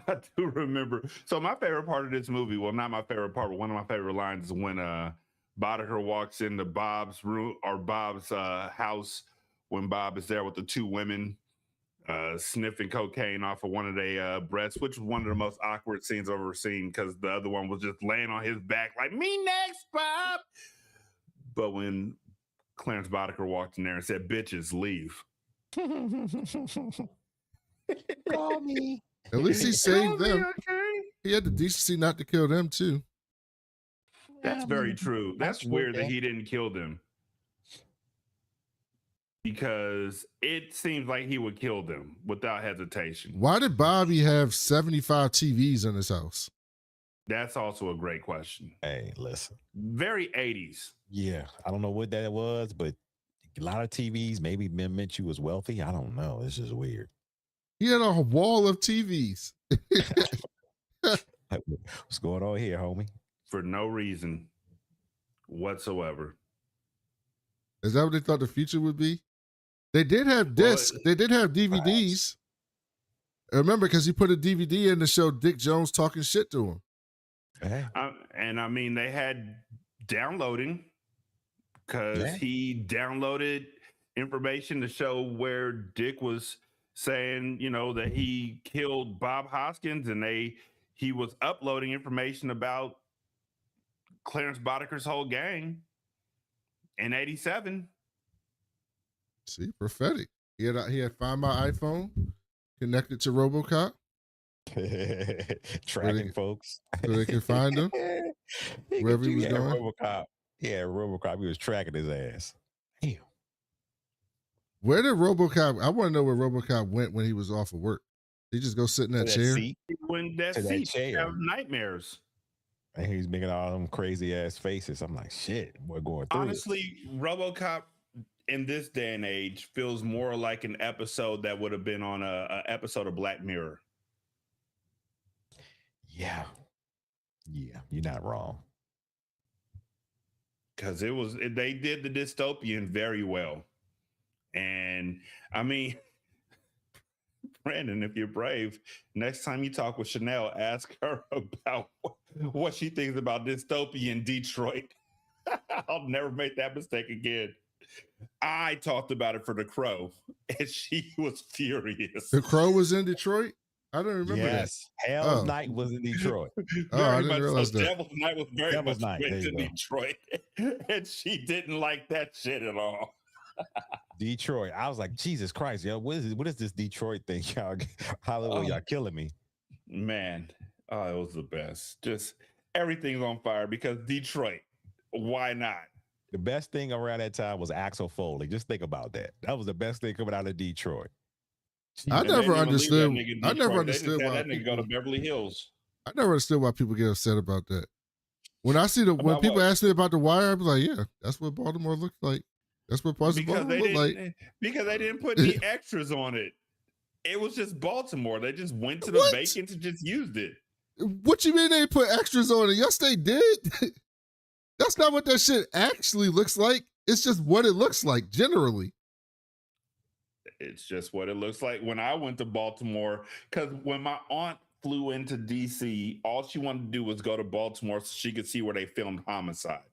I do remember. So my favorite part of this movie, well, not my favorite part, but one of my favorite lines is when Boddicker walks into Bob's room or Bob's house when Bob is there with the two women sniffing cocaine off of one of their breasts, which was one of the most awkward scenes I've ever seen because the other one was just laying on his back like, me next, Bob. But when Clarence Boddicker walked in there and said, bitches, leave. Call me. At least he saved them. Okay? He had the decency not to kill them too. That's very true. That's weird that he didn't kill them. Because it seems like he would kill them without hesitation. Why did Bobby have 75 TVs in his house? That's also a great question. Hey, listen. Very 80s. Yeah. I don't know what that was, but a lot of TVs maybe meant you was wealthy. I don't know. It's just weird. He had a wall of TVs. What's going on here, homie? For no reason whatsoever. Is that what they thought the future would be? They did have discs. They did have DVDs. I remember because he put a DVD in to show Dick Jones talking shit to him. And I mean, they had downloading because he downloaded information to show where Dick was saying, you know, that he killed Bob Hoskins, and he was uploading information about Clarence Boddicker's whole gang in 87. See, prophetic. He had Find My iPhone connected to Robocop. Tracking folks. So they can find him wherever he was going. Robocop. Yeah, Robocop. He was tracking his ass. Damn. Where did Robocop? I want to know where Robocop went when he was off of work. Did he just go sit in that chair? He went in that seat. He have nightmares. And he's making all them crazy ass faces. I'm like, shit, we're going through. Honestly, Robocop in this day and age feels more like an episode that would have been on a episode of Black Mirror. Yeah, you're not wrong. Because they did the dystopian very well. And I mean, Brandon, if you're brave, next time you talk with Chanel, ask her about what she thinks about dystopian Detroit. I'll never make that mistake again. I talked about it for The Crow, and she was furious. The Crow was in Detroit? I don't remember that. Hell's Night was in Detroit. I didn't realize that. Devil's Night was very much in Detroit, and she didn't like that shit at all. Detroit. I was like, Jesus Christ, yo, what is this Detroit thing? Y'all, Hollywood, y'all killing me. Man, it was the best. Just everything's on fire because Detroit. Why not? The best thing around that time was Axel Foley. Just think about that. That was the best thing coming out of Detroit. I never understood. I never understood why that nigga go to Beverly Hills. I never understood why people get upset about that. When I see when people ask me about The Wire, I'm like, yeah, that's what Baltimore looks like. That's what parts of Baltimore look like. Because they didn't put any extras on it. It was just Baltimore. They just went to the vacant and just used it. What you mean they put extras on it? Yes, they did. That's not what that shit actually looks like. It's just what it looks like generally. It's just what it looks like. When I went to Baltimore, because when my aunt flew into DC, all she wanted to do was go to Baltimore so she could see where they filmed Homicide.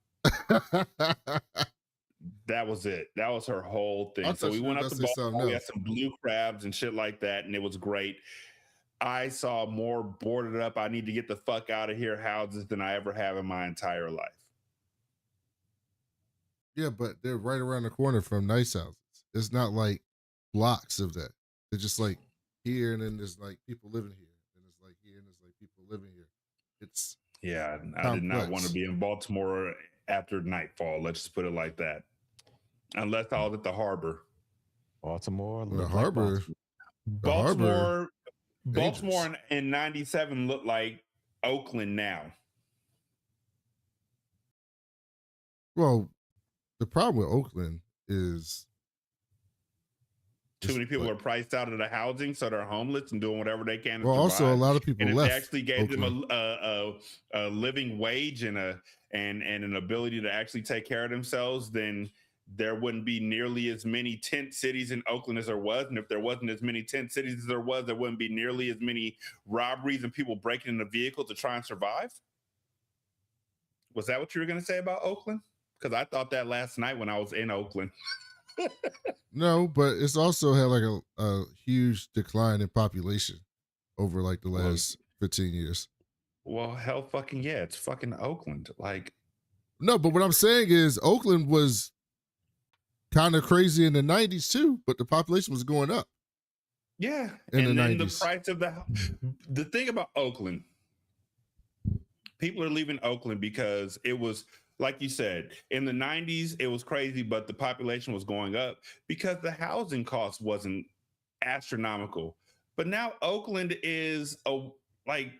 That was it. That was her whole thing. So we went up to Baltimore. We had some blue crabs and shit like that, and it was great. I saw more boarded up, I need to get the fuck out of here houses than I ever have in my entire life. Yeah, but they're right around the corner from nice houses. It's not like blocks of that. They're just like here, and then there's like people living here, and it's like here, and there's like people living here. It's I did not want to be in Baltimore after nightfall. Let's just put it like that. Unless I was at the harbor. Baltimore, the harbor. Baltimore in 97 looked like Oakland now. Well, the problem with Oakland is too many people are priced out of the housing, so they're homeless and doing whatever they can. Well, also a lot of people left. If they actually gave them a living wage and an ability to actually take care of themselves, then there wouldn't be nearly as many tent cities in Oakland as there was. And if there wasn't as many tent cities as there wouldn't be nearly as many robberies and people breaking into vehicles to try and survive. Was that what you were going to say about Oakland? Because I thought that last night when I was in Oakland. No, but it's also had like a huge decline in population over like the last 15 years. Well, hell fucking yeah, it's fucking Oakland. Like, no, but what I'm saying is Oakland was kind of crazy in the 90s too, but the population was going up. Yeah. In and the then 90s. The price of the thing about Oakland, people are leaving Oakland because it was, like you said, in the 90s, it was crazy, but the population was going up because the housing cost wasn't astronomical. But now Oakland is like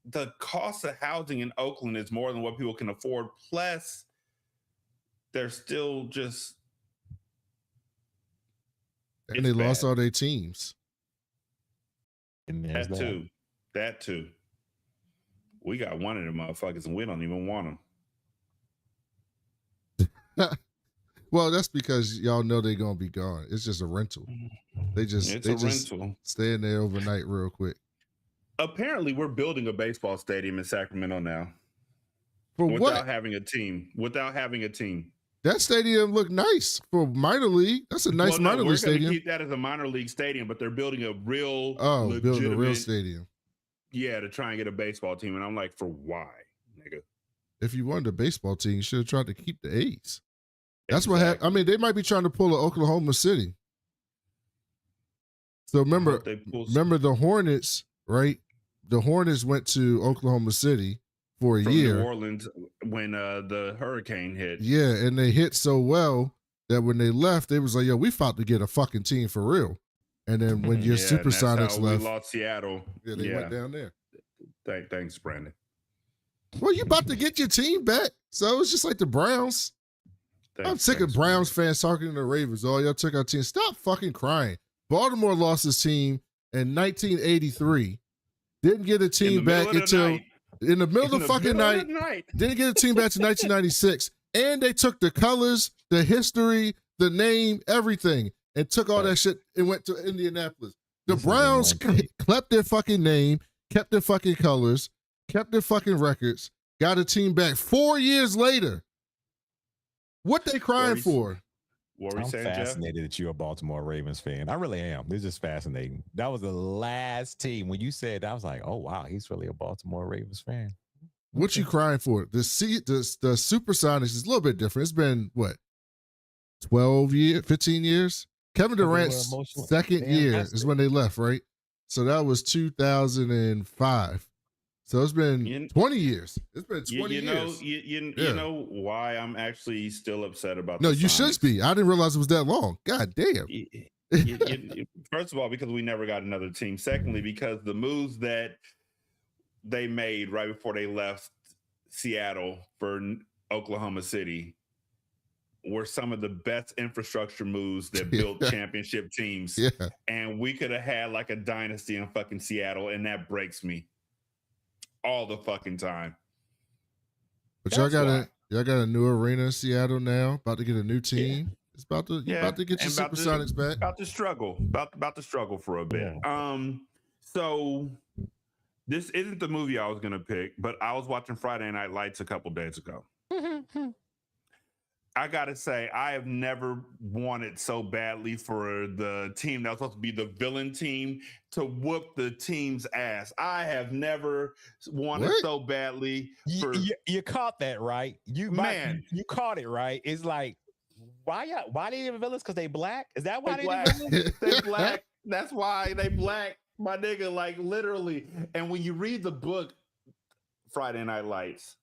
the cost of housing in Oakland is more than what people can afford. Plus, they're still just. And they lost all their teams. And That too. We got one of them motherfuckers and we don't even want them. Well, that's because y'all know they're gonna be gone. It's just a rental. They just rental. Stay in there overnight real quick. Apparently, we're building a baseball stadium in Sacramento now. Without having a team. That stadium looked nice for minor league. That's a nice minor league stadium. We're going to keep that as a minor league stadium, but they're building a real, building a real stadium. Yeah, to try and get a baseball team. And I'm like, for why, nigga? If you wanted a baseball team, you should have tried to keep the A's. That's what happened. I mean, they might be trying to pull an Oklahoma City. So remember the Hornets, right? The Hornets went to Oklahoma City for a year. New Orleans when the hurricane hit. Yeah, and they hit so well that when they left, they was like, yo, we fought to get a fucking team for real. And then when your Supersonics left. We lost Seattle. Yeah, they went down there. Thanks, Brandon. Well, you about to get your team back. So it's just like the Browns. I'm sick of Browns fans talking to the Ravens. Oh, y'all took our team. Stop fucking crying. Baltimore lost his team in 1983. Didn't get a team back until in the middle of the fucking night. Didn't get a team back to 1996. And they took the colors, the history, the name, everything, and took all that shit and went to Indianapolis. The Browns kept their fucking name, kept their fucking colors, kept their fucking records, got a team back 4 years later. What they crying for? I'm fascinated that you're a Baltimore Ravens fan. I really am. It's just fascinating. That was the last team. When you said that, I was like, oh, wow, he's really a Baltimore Ravens fan. What you crying for? The Supersonics is a little bit different. It's been, 15 years? Kevin Durant's second year is when they left, right? So that was 2005. So it's been 20 years. It's been 20 years. You know why I'm actually still upset about No, you should be. I didn't realize it was that long. God damn. First of all, because we never got another team. Secondly, because the moves that they made right before they left Seattle for Oklahoma City were some of the best infrastructure moves that built championship teams. Yeah. And we could have had like a dynasty in fucking Seattle, and that breaks me all the fucking time. But y'all got a new arena in Seattle now. About to get a new team. Yeah. It's about to get your Supersonics back. About to struggle for a bit. Yeah. So this isn't the movie I was gonna pick, but I was watching Friday Night Lights a couple days ago. I gotta say, I have never wanted so badly for the team that was supposed to be the villain team to whoop the team's ass. I have never wanted so badly. You caught that, right? You caught it, right? It's like, why they even villains? Because they black? Is that why they black? They black. That's why they black, my nigga. Like literally. And when you read the book, Friday Night Lights.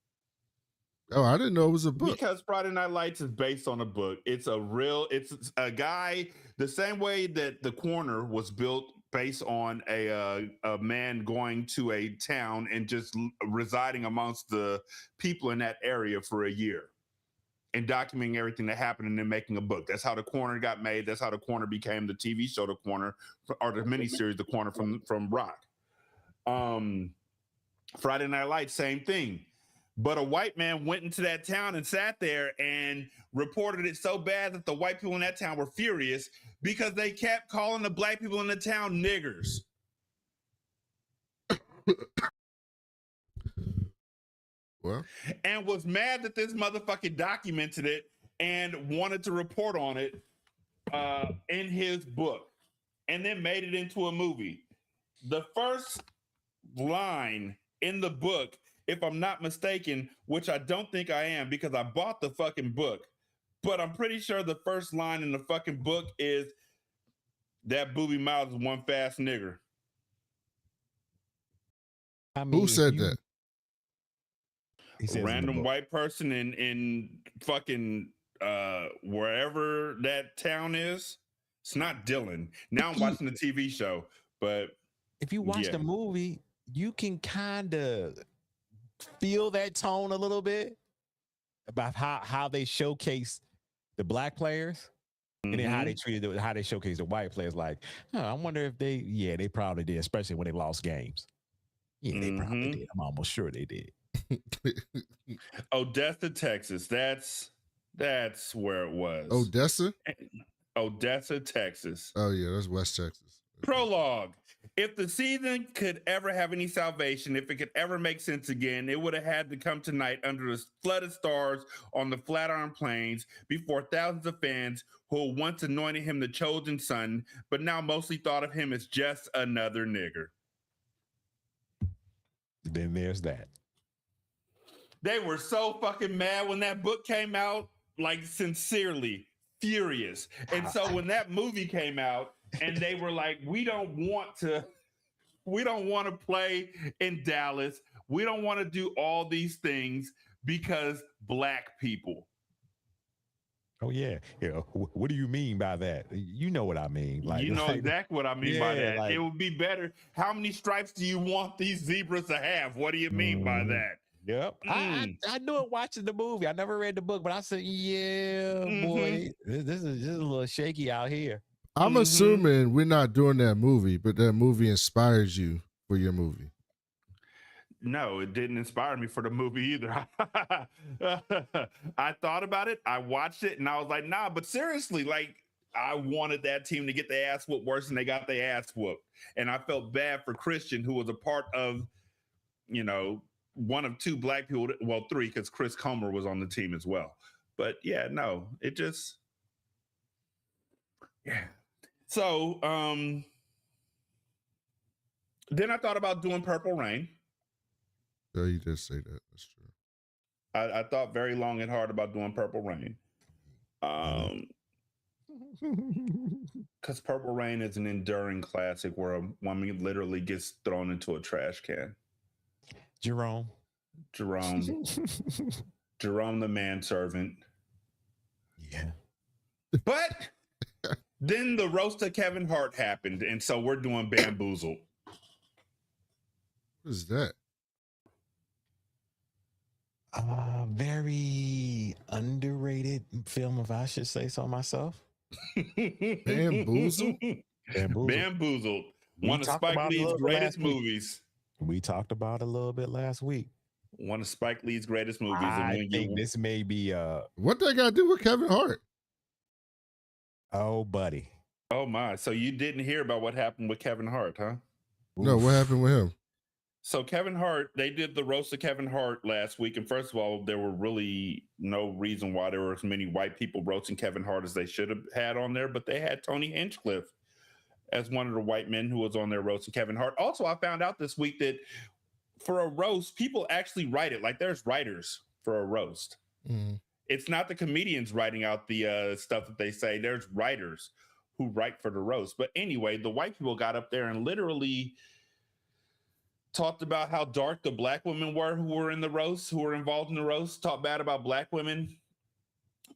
Oh, I didn't know it was a book. Because Friday Night Lights is based on a book. It's a guy, the same way that The Corner was built based on a man going to a town and just residing amongst the people in that area for a year and documenting everything that happened and then making a book. That's how The Corner got made. That's how The Corner became the TV show The Corner, or the miniseries The Corner from Rock. Friday Night Lights, same thing. But a white man went into that town and sat there and reported it so bad that the white people in that town were furious because they kept calling the black people in the town niggers. Well, and was mad that this motherfucker documented it and wanted to report on it in his book and then made it into a movie. The first line in the book, if I'm not mistaken, which I don't think I am because I bought the fucking book, but I'm pretty sure the first line in the fucking book is that Booby Miles is one fast nigger. I mean, who said that? A random white person in fucking wherever that town is. It's not Dylan. Now I'm watching the TV show, but if you watch the movie, you can kind of feel that tone a little bit about how they showcase the black players and then how they treated how they showcase the white players. Like, I wonder if they probably did, especially when they lost games. Yeah, they probably did. I'm almost sure they did. Odessa, Texas. That's where it was. Odessa, Texas. Oh yeah, that's West Texas. Prologue. If the season could ever have any salvation, if it could ever make sense again, it would have had to come tonight under a flood of stars on the Flatiron Plains before thousands of fans who once anointed him the chosen son, but now mostly thought of him as just another nigger. Then there's that. They were so fucking mad when that book came out, like sincerely furious. And so when that movie came out and they were like, we don't want to play in Dallas. We don't want to do all these things because black people. Oh yeah. What do you mean by that? You know what I mean. Like, you know exactly what I mean by that. Like, it would be better. How many stripes do you want these zebras to have? What do you mean by that? Yep. I knew it watching the movie. I never read the book, but I said, boy, this is just a little shaky out here. I'm assuming we're not doing that movie, but that movie inspires you for your movie. No, it didn't inspire me for the movie either. I thought about it, I watched it, and I was like, nah, but seriously, like, I wanted that team to get their ass whooped worse than they got their ass whooped. And I felt bad for Christian, who was a part of, one of two black people, well, three, because Chris Comer was on the team as well. But yeah, no, it just, yeah. So then I thought about doing Purple Rain. Yeah, you did say that. That's true. I thought very long and hard about doing Purple Rain. Because Purple Rain is an enduring classic where a woman literally gets thrown into a trash can. Jerome the manservant. Yeah. But then the roast of Kevin Hart happened, and so we're doing Bamboozled. What is that? Very underrated film, if I should say so myself. Bamboozled? Bamboozled. One of Spike Lee's greatest movies. We talked about it a little bit last week. One of Spike Lee's greatest movies. I think this may be what they got to do with Kevin Hart? Oh, buddy. Oh my. So you didn't hear about what happened with Kevin Hart, huh? No, what happened with him? So Kevin Hart, they did the roast of Kevin Hart last week. And first of all, there were really no reason why there were as many white people roasting Kevin Hart as they should have had on there. But they had Tony Hinchcliffe as one of the white men who was on their roast of Kevin Hart. Also, I found out this week that for a roast, people actually write it. Like there's writers for a roast. It's not the comedians writing out the stuff that they say. There's writers who write for the roast. But anyway, the white people got up there and literally talked about how dark the black women were who were in the roast, who were involved in the roast, talked bad about black women,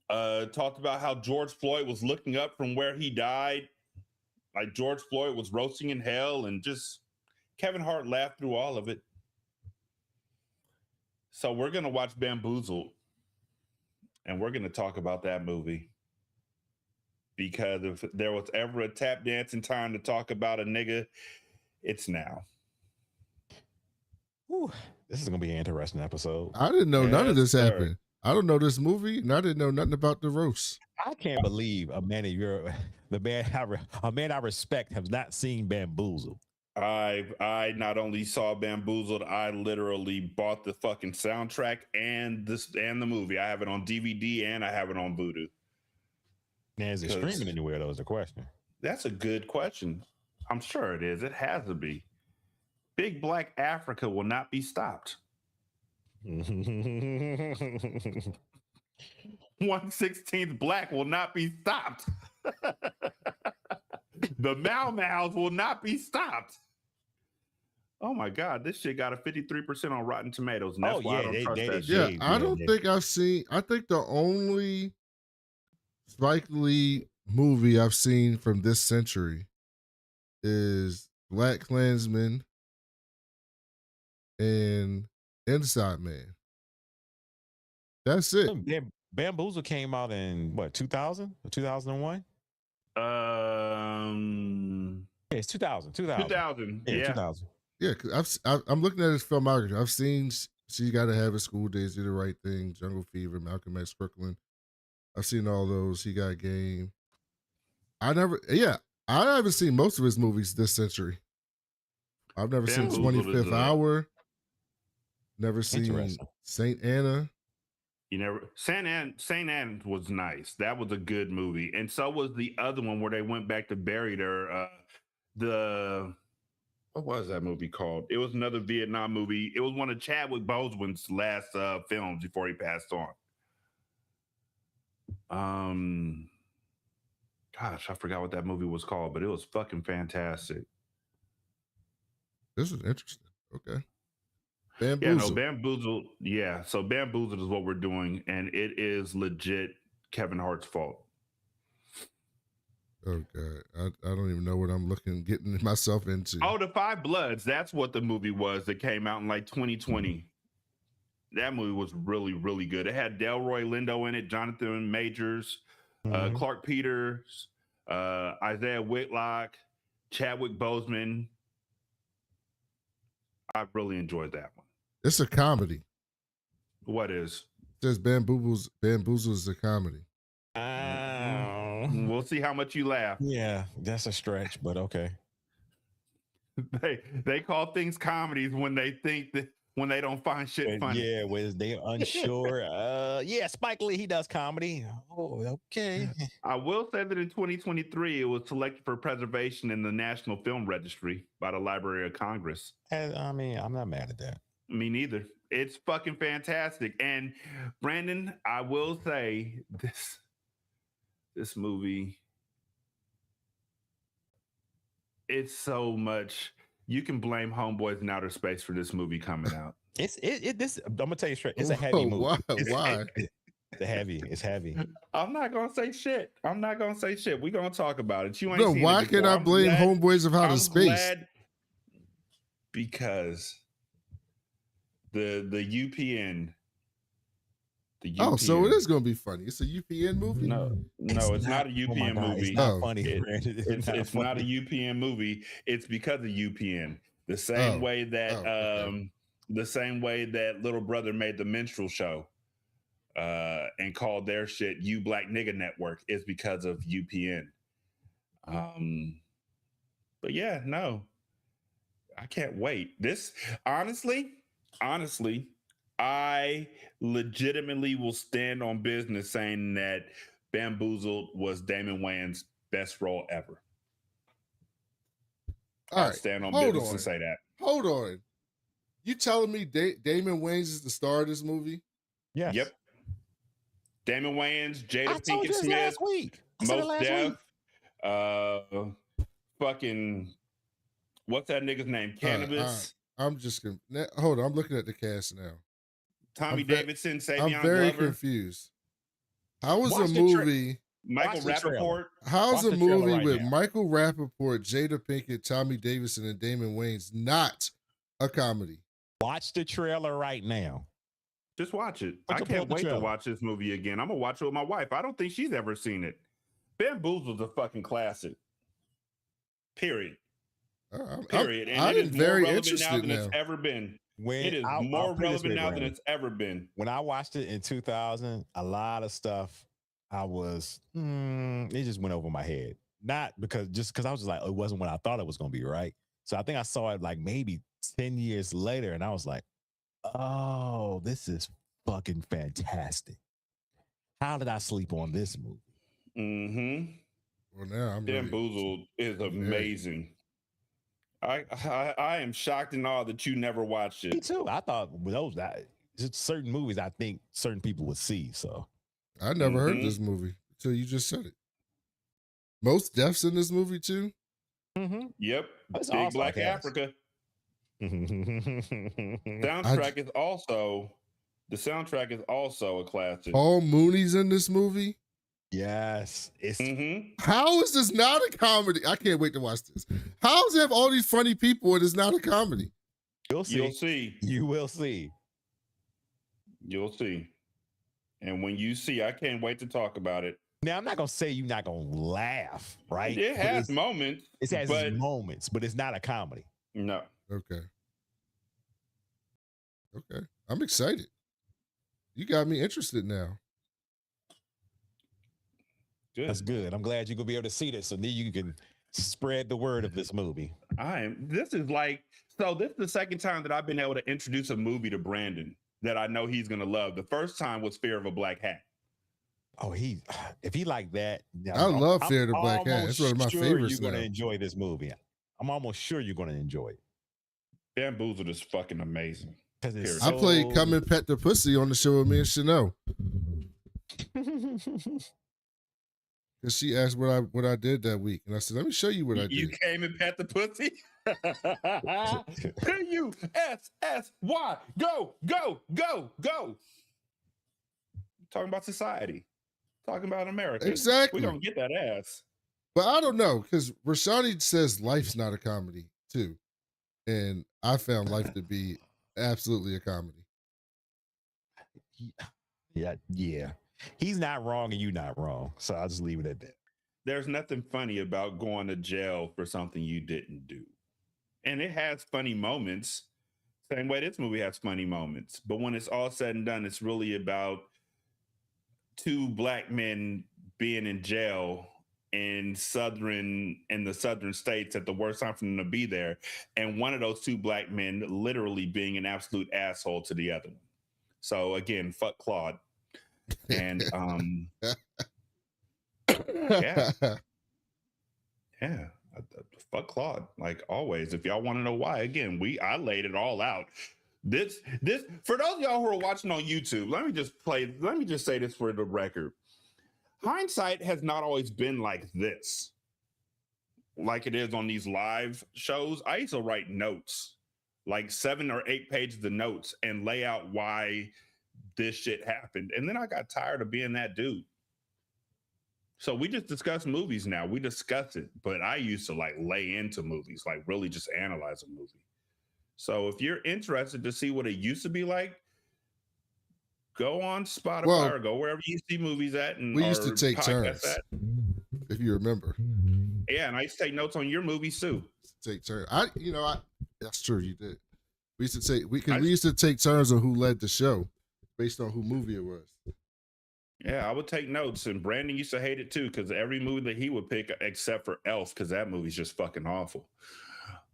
talked about how George Floyd was looking up from where he died. Like George Floyd was roasting in hell, and just Kevin Hart laughed through all of it. So we're going to watch Bamboozled, and we're going to talk about that movie. Because if there was ever a tap dancing time to talk about a nigga, it's now. Whew, this is going to be an interesting episode. I didn't know none of this happened. I don't know this movie, and I didn't know nothing about the roast. I can't believe a man I respect has not seen Bamboozled. I not only saw Bamboozled, I literally bought the fucking soundtrack and the movie. I have it on DVD and I have it on Vudu. Now, is it streaming anywhere? Though is the question. That's a good question. I'm sure it is. It has to be. Big Black Africa will not be stopped. 1/16 Black will not be stopped. The Mau Mau's will not be stopped. Oh my God, this shit got a 53% on Rotten Tomatoes. And that's why I don't trust that shit. Yeah, I don't think I've seen. I think the only Spike Lee movie I've seen from this century is Black Klansman and Inside Man. That's it. Bamboozle came out in what, 2000 or 2001? It's 2000. 2000. Yeah, 2000. Yeah, because I'm looking at his filmography. I've seen She Gotta Have It, School Days, Do the Right Thing, Jungle Fever, Malcolm X, Crooklyn. I've seen all those. He Got Game. I haven't seen most of his movies this century. I've never seen 25th Hour. Never seen Saint Anna. You never. Saint Anna was nice. That was a good movie, and so was the other one where they went back to bury their what was that movie called? It was another Vietnam movie. It was one of Chadwick Boseman's last films before he passed on. Gosh, I forgot what that movie was called, but it was fucking fantastic. This is interesting. Okay. Bamboozle. Yeah, no, Bamboozle. Yeah, so Bamboozle is what we're doing, and it is legit Kevin Hart's fault. Oh God, I don't even know what I'm getting myself into. Oh, The Five Bloods. That's what the movie was that came out in like 2020. That movie was really, really good. It had Delroy Lindo in it, Jonathan Majors, Clark Peters, Isaiah Whitlock, Chadwick Boseman. I really enjoyed that one. It's a comedy. What is? It says Bamboozle is a comedy. We'll see how much you laugh. Yeah, that's a stretch, but okay. They call things comedies when they think that when they don't find shit funny. Yeah, when they're unsure. Yeah, Spike Lee, he does comedy. Oh, okay. I will say that in 2023, it was selected for preservation in the National Film Registry by the Library of Congress. I mean, I'm not mad at that. Me neither. It's fucking fantastic. And Brandon, I will say this movie, it's so much. You can blame Homeboys in Outer Space for this movie coming out. I'm gonna tell you straight. It's a heavy movie. Why? It's heavy. I'm not gonna say shit. We're gonna talk about it. You ain't no, why can I blame Homeboys of Outer Space? Because the UPN. Oh, so it is going to be funny. It's a UPN movie? No, it's not a UPN movie. It's not funny. It's not a UPN movie. It's because of UPN. The same way that Little Brother made the minstrel show and called their shit You Black Nigga Network is because of UPN. But yeah, no. I can't wait. This honestly, I legitimately will stand on business saying that Bamboozled was Damon Wayans' best role ever. I'll stand on business and say that. Hold on. You telling me Damon Wayans is the star of this movie? Yes. Yep. Damon Wayans, Jada Pinkett Smith, Mos Def, fucking, what's that nigga's name? Cannabis. I'm just gonna hold on. I'm looking at the cast now. Tommy Davidson, Savion I'm very Glover. Confused. How is a movie? Michael Rappaport. How's a movie with Michael Rappaport, Jada Pinkett, Tommy Davidson, and Damon Wayans not a comedy? Watch the trailer right now. Just watch it. I can't wait to watch this movie again. I'm gonna watch it with my wife. I don't think she's ever seen it. Bamboozle's a fucking classic. Period. Period. And it is more relevant now than it's ever been. It is more relevant now than it's ever been. When I watched it in 2000, a lot of stuff I was, it just went over my head. Not because I was just like, it wasn't what I thought it was going to be, right? So I think I saw it like maybe 10 years later, and I was like, oh, this is fucking fantastic. How did I sleep on this movie? Mm-hmm. Well, now I'm Bamboozled is amazing. I am shocked and awed that you never watched it. Me too. I thought with those just certain movies I think certain people would see. So I never heard of this movie until you just said it. Most deaths in this movie too. Yep. That's Big Black Africa. Soundtrack is also the soundtrack is also a classic. Paul Mooney's in this movie. Yes. It's How is this not a comedy? I can't wait to watch this. How does it have all these funny people and it's not a comedy? You'll see. You'll see. You will see. You'll see. And when you see, I can't wait to talk about it. Now, I'm not going to say you're not going to laugh, right? It has moments. It has moments, but it's not a comedy. No. Okay. I'm excited. You got me interested now. Good. That's good. I'm glad you're going to be able to see this so then you can spread the word of this movie. This is the second time that I've been able to introduce a movie to Brandon that I know he's going to love. The first time was Fear of a Black Hat. Oh, if he like that, I love Fear of the Black Hat. It's one of my favorites. You're going to enjoy this movie. I'm almost sure you're going to enjoy it. Bamboozled is fucking amazing. I played Come and Pet the Pussy on the show with me and Chanel. Because she asked what I did that week, and I said, "Let me show you what I did." You came and pet the pussy. P-U-S-S-Y. Go. Talking about society. Talking about America. Exactly. We're gonna get that ass. But I don't know, because Rashani says life's not a comedy too, and I found life to be absolutely a comedy. Yeah. He's not wrong and you're not wrong. So I'll just leave it at that. There's nothing funny about going to jail for something you didn't do. And it has funny moments. Same way this movie has funny moments. But when it's all said and done, it's really about two Black men being in jail in the southern states at the worst time for them to be there. And one of those two Black men literally being an absolute asshole to the other one. So again, fuck Claude. And fuck Claude, like always. If y'all want to know why, again, I laid it all out. This for those of y'all who are watching on YouTube, let me just say this for the record. Hindsight has not always been like this, like it is on these live shows. I used to write notes, like 7 or 8 pages of notes, and lay out why this shit happened. And then I got tired of being that dude. So we just discuss movies now. We discuss it. But I used to lay into movies, really just analyze a movie. So if you're interested to see what it used to be like, go on Spotify or go wherever you see movies at. And we used to take turns, if you remember. Yeah, and I used to take notes on your movies too. Take turns. That's true. You did. We used to we used to take turns on who led the show, based on who movie it was. Yeah, I would take notes, and Brandon used to hate it too, because every movie that he would pick, except for Elf, because that movie's just fucking awful.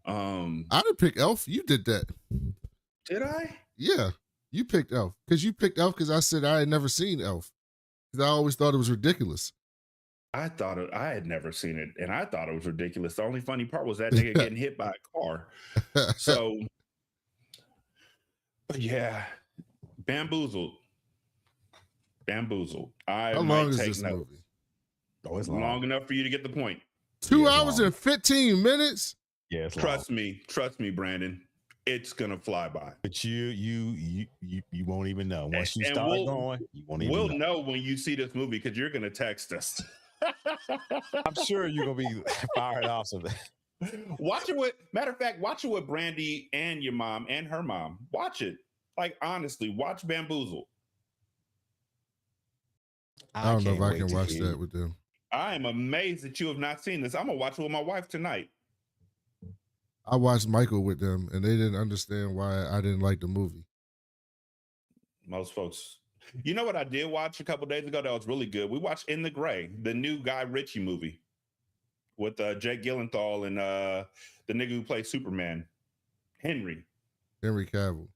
I didn't pick Elf. You did that. Did I? Yeah, you picked Elf because you picked Elf because I said I had never seen Elf because I always thought it was ridiculous. I had never seen it, and I thought it was ridiculous. The only funny part was that nigga getting hit by a car. So, but yeah, Bamboozled. How long is this movie? Oh, it's long enough for you to get the point. 2 hours and 15 minutes. Yeah, trust me, Brandon. It's gonna fly by. But you won't even know once you start going. You won't even. We'll know when you see this movie because you're gonna text us. I'm sure you're gonna be fired off of that. Watch it with Brandy and your mom and her mom. Watch it. Honestly, watch Bamboozled. I don't know if I can watch that with them. I am amazed that you have not seen this. I'm gonna watch it with my wife tonight. I watched Michael with them, and they didn't understand why I didn't like the movie. Most folks. You know what I did watch a couple days ago that was really good? We watched In the Gray, the new Guy Ritchie movie with Jake Gyllenhaal and the nigga who plays Superman, Henry Cavill.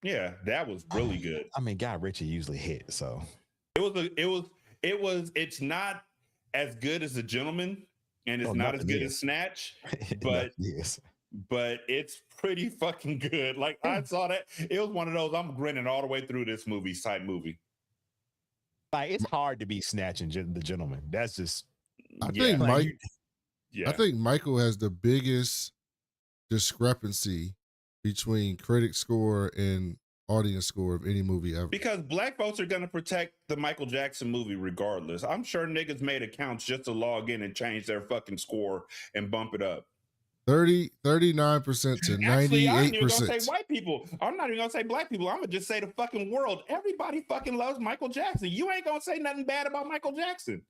Yeah, that was really good. I mean, Guy Ritchie usually hit, so it's not as good as The Gentleman, and it's not as good as Snatch, but but it's pretty fucking good. Like I saw that, it was one of those I'm grinning all the way through this movie type movie. Like it's hard to be snatching The Gentleman. That's just I think I think Michael has the biggest discrepancy between critic score and audience score of any movie ever. Because black folks are going to protect the Michael Jackson movie regardless. I'm sure niggas made accounts just to log in and change their fucking score and bump it up. 39% to 98%. Actually, I ain't even gonna say white people. I'm not even gonna say black people. I'm gonna just say the fucking world. Everybody fucking loves Michael Jackson. You ain't gonna say nothing bad about Michael Jackson.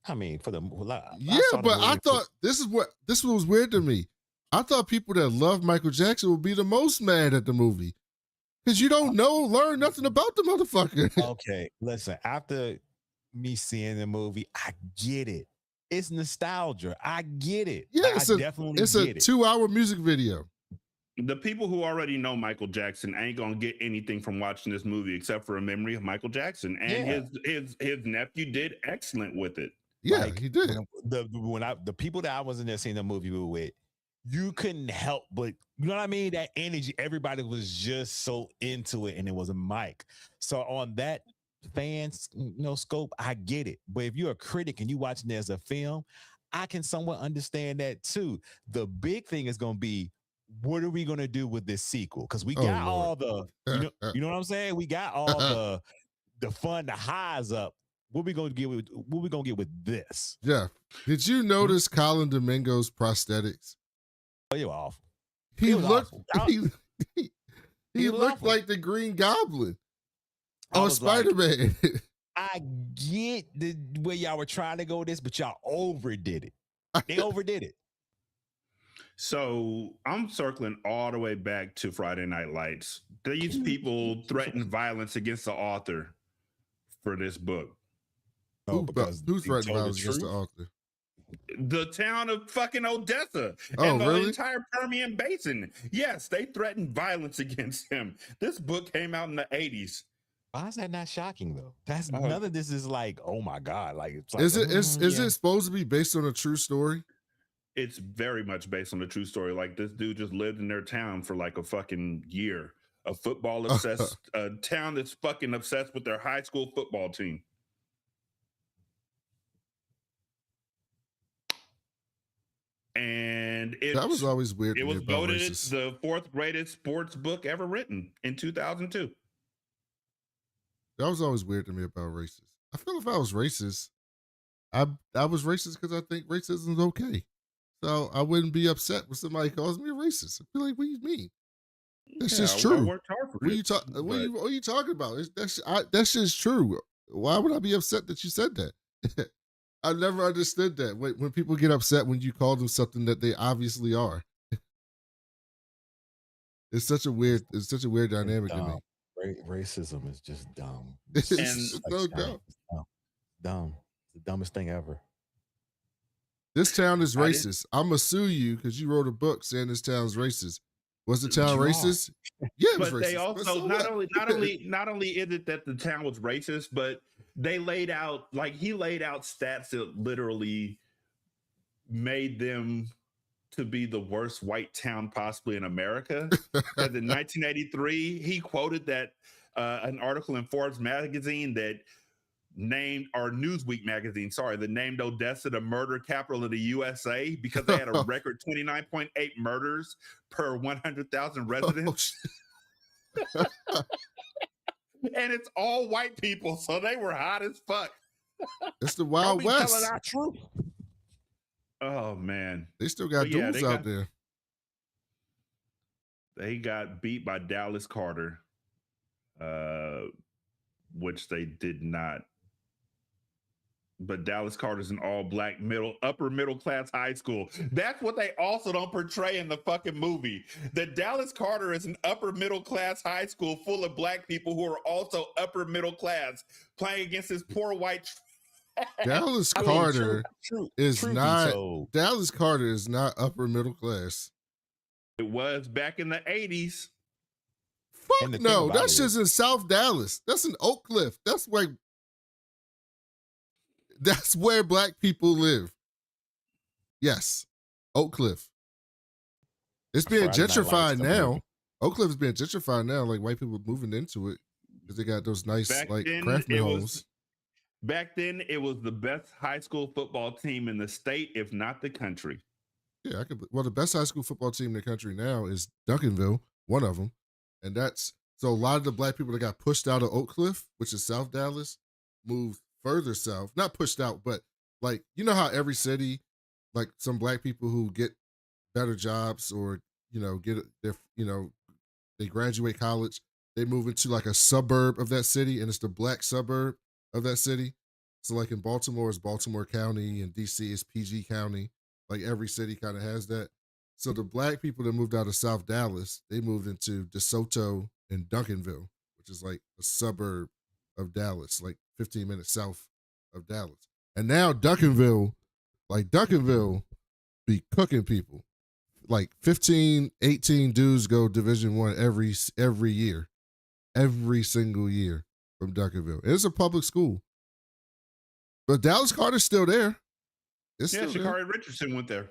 I mean, for the I thought this was weird to me. I thought people that love Michael Jackson would be the most mad at the movie because you don't learn nothing about the motherfucker. Okay, listen. After me seeing the movie, I get it. It's nostalgia. I get it. Yeah, it's a 2-hour music video. The people who already know Michael Jackson ain't gonna get anything from watching this movie except for a memory of Michael Jackson, and his nephew did excellent with it. Yeah, he did. The people that I was in there seeing the movie with, you couldn't help but, you know what I mean? That energy, everybody was just so into it, and it was a mic. So on that fans, scope, I get it. But if you're a critic and you watching it as a film, I can somewhat understand that too. The big thing is going to be, what are we going to do with this sequel? Because we got all the, you know what I'm saying? We got all the fun, the highs up. What we gonna get with this? Yeah. Did you notice Colin Domingo's prosthetics? Oh, you were awful. He looked like the Green Goblin on Spider-Man. Like, I get the way y'all were trying to go with this, but y'all overdid it. They overdid it. So I'm circling all the way back to Friday Night Lights. These people threatened violence against the author for this book. Who's threatening violence against the author? The town of fucking Odessa and the entire Permian Basin. Yes, they threatened violence against him. This book came out in the 80s. Why is that not shocking though? That's none of this is like, oh my God. Like, it's like, is it supposed to be based on a true story? It's very much based on a true story. Like, this dude just lived in their town for like a fucking year. A football obsessed a town that's fucking obsessed with their high school football team. And that was always weird. It was voted the 4th greatest sports book ever written in 2002. That was always weird to me about racist. I feel if I was racist, I was racist because I think racism is okay. So I wouldn't be upset when somebody calls me a racist. I feel like, what do you mean? That's just true. I worked hard for it. What are you talking about? That's just true. Why would I be upset that you said that? I never understood that. When people get upset when you call them something that they obviously are. It's such a weird dynamic to me. Racism is just dumb. It's so dumb. Dumb. It's the dumbest thing ever. This town is racist. I'm gonna sue you because you wrote a book saying this town's racist. Was the town racist? Yeah, it was racist. They also not only is it that the town was racist, but he laid out stats that literally made them to be the worst white town possibly in America. Because in 1983, he quoted that an article in Forbes magazine that named, or Newsweek magazine, that named Odessa the murder capital of the USA because they had a record 29.8 murders per 100,000 residents. And it's all white people, so they were hot as fuck. It's the Wild West. Telling our truth. Oh man, they still got dudes out there. They got beat by Dallas Carter, which they did not. But Dallas Carter's an all-black upper middle class high school. That's what they also don't portray in the fucking movie. That Dallas Carter is an upper middle class high school full of black people who are also upper middle class playing against this poor white. Dallas Carter is not upper middle class. It was back in the 80s. Fuck no, that's just in South Dallas. That's in Oak Cliff. That's like That's where black people live. Yes. Oak Cliff. It's being gentrified now. Oak Cliff is being gentrified now. Like white people moving into it because they got those nice craftsman homes. Back then, it was the best high school football team in the state, if not the country. Yeah, well, the best high school football team in the country now is Duncanville, one of them, and that's so a lot of the black people that got pushed out of Oak Cliff, which is South Dallas, moved further south. Not pushed out, but like you know how every city, like some black people who get better jobs or get their they graduate college, they move into like a suburb of that city, and it's the black suburb of that city. So like in Baltimore is Baltimore County and DC is PG County. Like every city kind of has that. So the black people that moved out of South Dallas, they moved into DeSoto and Duncanville, which is like a suburb of Dallas, like 15 minutes south of Dallas. And now Duncanville be cooking people. Like 15, 18 dudes go Division I every year. Every single year from Duncanville. It's a public school. But Dallas Carter's still there. It's still Sha'Carri there. Richardson went there.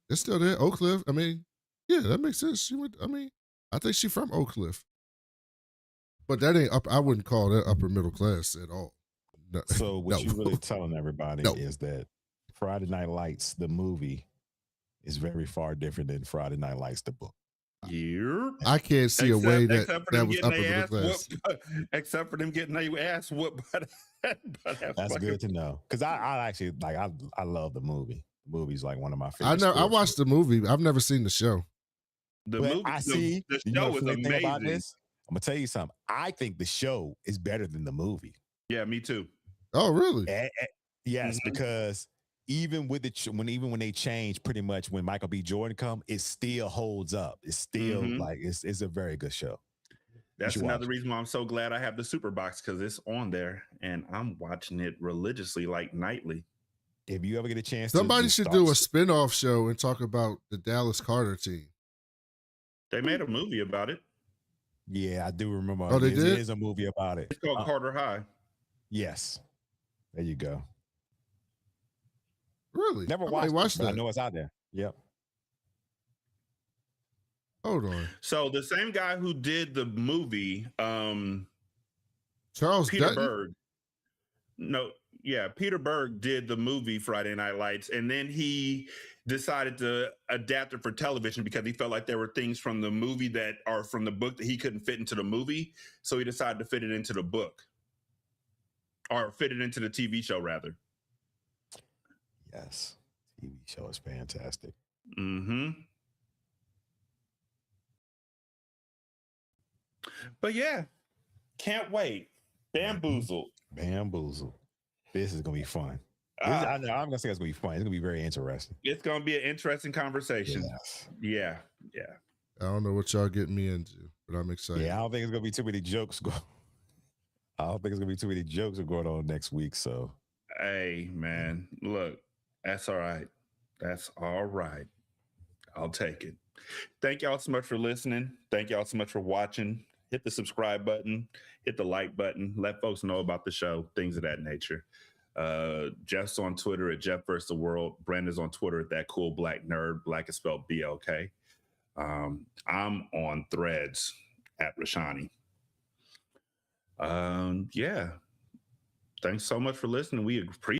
It's still there. Oak Cliff. I mean, yeah, that makes sense. She went. I mean, I think she's from Oak Cliff. But that ain't up. I wouldn't call that upper middle class at all. No. So what you're really telling everybody is that Friday Night Lights, the movie, is very far different than Friday Night Lights, the book. Yeah. I can't see a way that was upper middle class. Except for them getting their ass whooped. That's good to know. Because I actually I love the movie. The movie's like one of my favorites. I watched the movie. I've never seen the show. The show is amazing. About this? I'm gonna tell you something. I think the show is better than the movie. Yeah, me too. Oh, really? Yes, because even with when they change pretty much when Michael B. Jordan come, it still holds up. It's still like it's a very good show. That's another reason why I'm so glad I have the Super Box, because it's on there and I'm watching it religiously, like nightly. If you ever get a chance, somebody should do a spin-off show and talk about the Dallas Carter team. They made a movie about it. Yeah, I do remember. Oh, they did? There is a movie about it. It's called Carter High. Yes. There you go. Really? Never watched that. I know it's out there. Yep. Hold on. So the same guy who did the movie, Charles Peter Dutton? Berg. No, yeah, Peter Berg did the movie Friday Night Lights, and then he decided to adapt it for television because he felt like there were things from the movie that are from the book that he couldn't fit into the movie. So he decided to fit it into the book, or fit it into the TV show rather. Yes. TV show is fantastic. But yeah, can't wait. Bamboozled. This is gonna be fun. I'm gonna say it's gonna be fun. It's gonna be very interesting. It's gonna be an interesting conversation. Yes. Yeah. I don't know what y'all getting me into, but I'm excited. Yeah, I don't think it's gonna be too many jokes going on next week. So hey man, look, that's all right. I'll take it. Thank y'all so much for listening. Thank y'all so much for watching. Hit the subscribe button, hit the like button, let folks know about the show, things of that nature. Jeff's on Twitter at Jeff vs. the World. Brandon's on Twitter at That Cool Black Nerd. Black is spelled BLK. I'm on Threads at Rashani. Yeah. Thanks so much for listening. We appreciate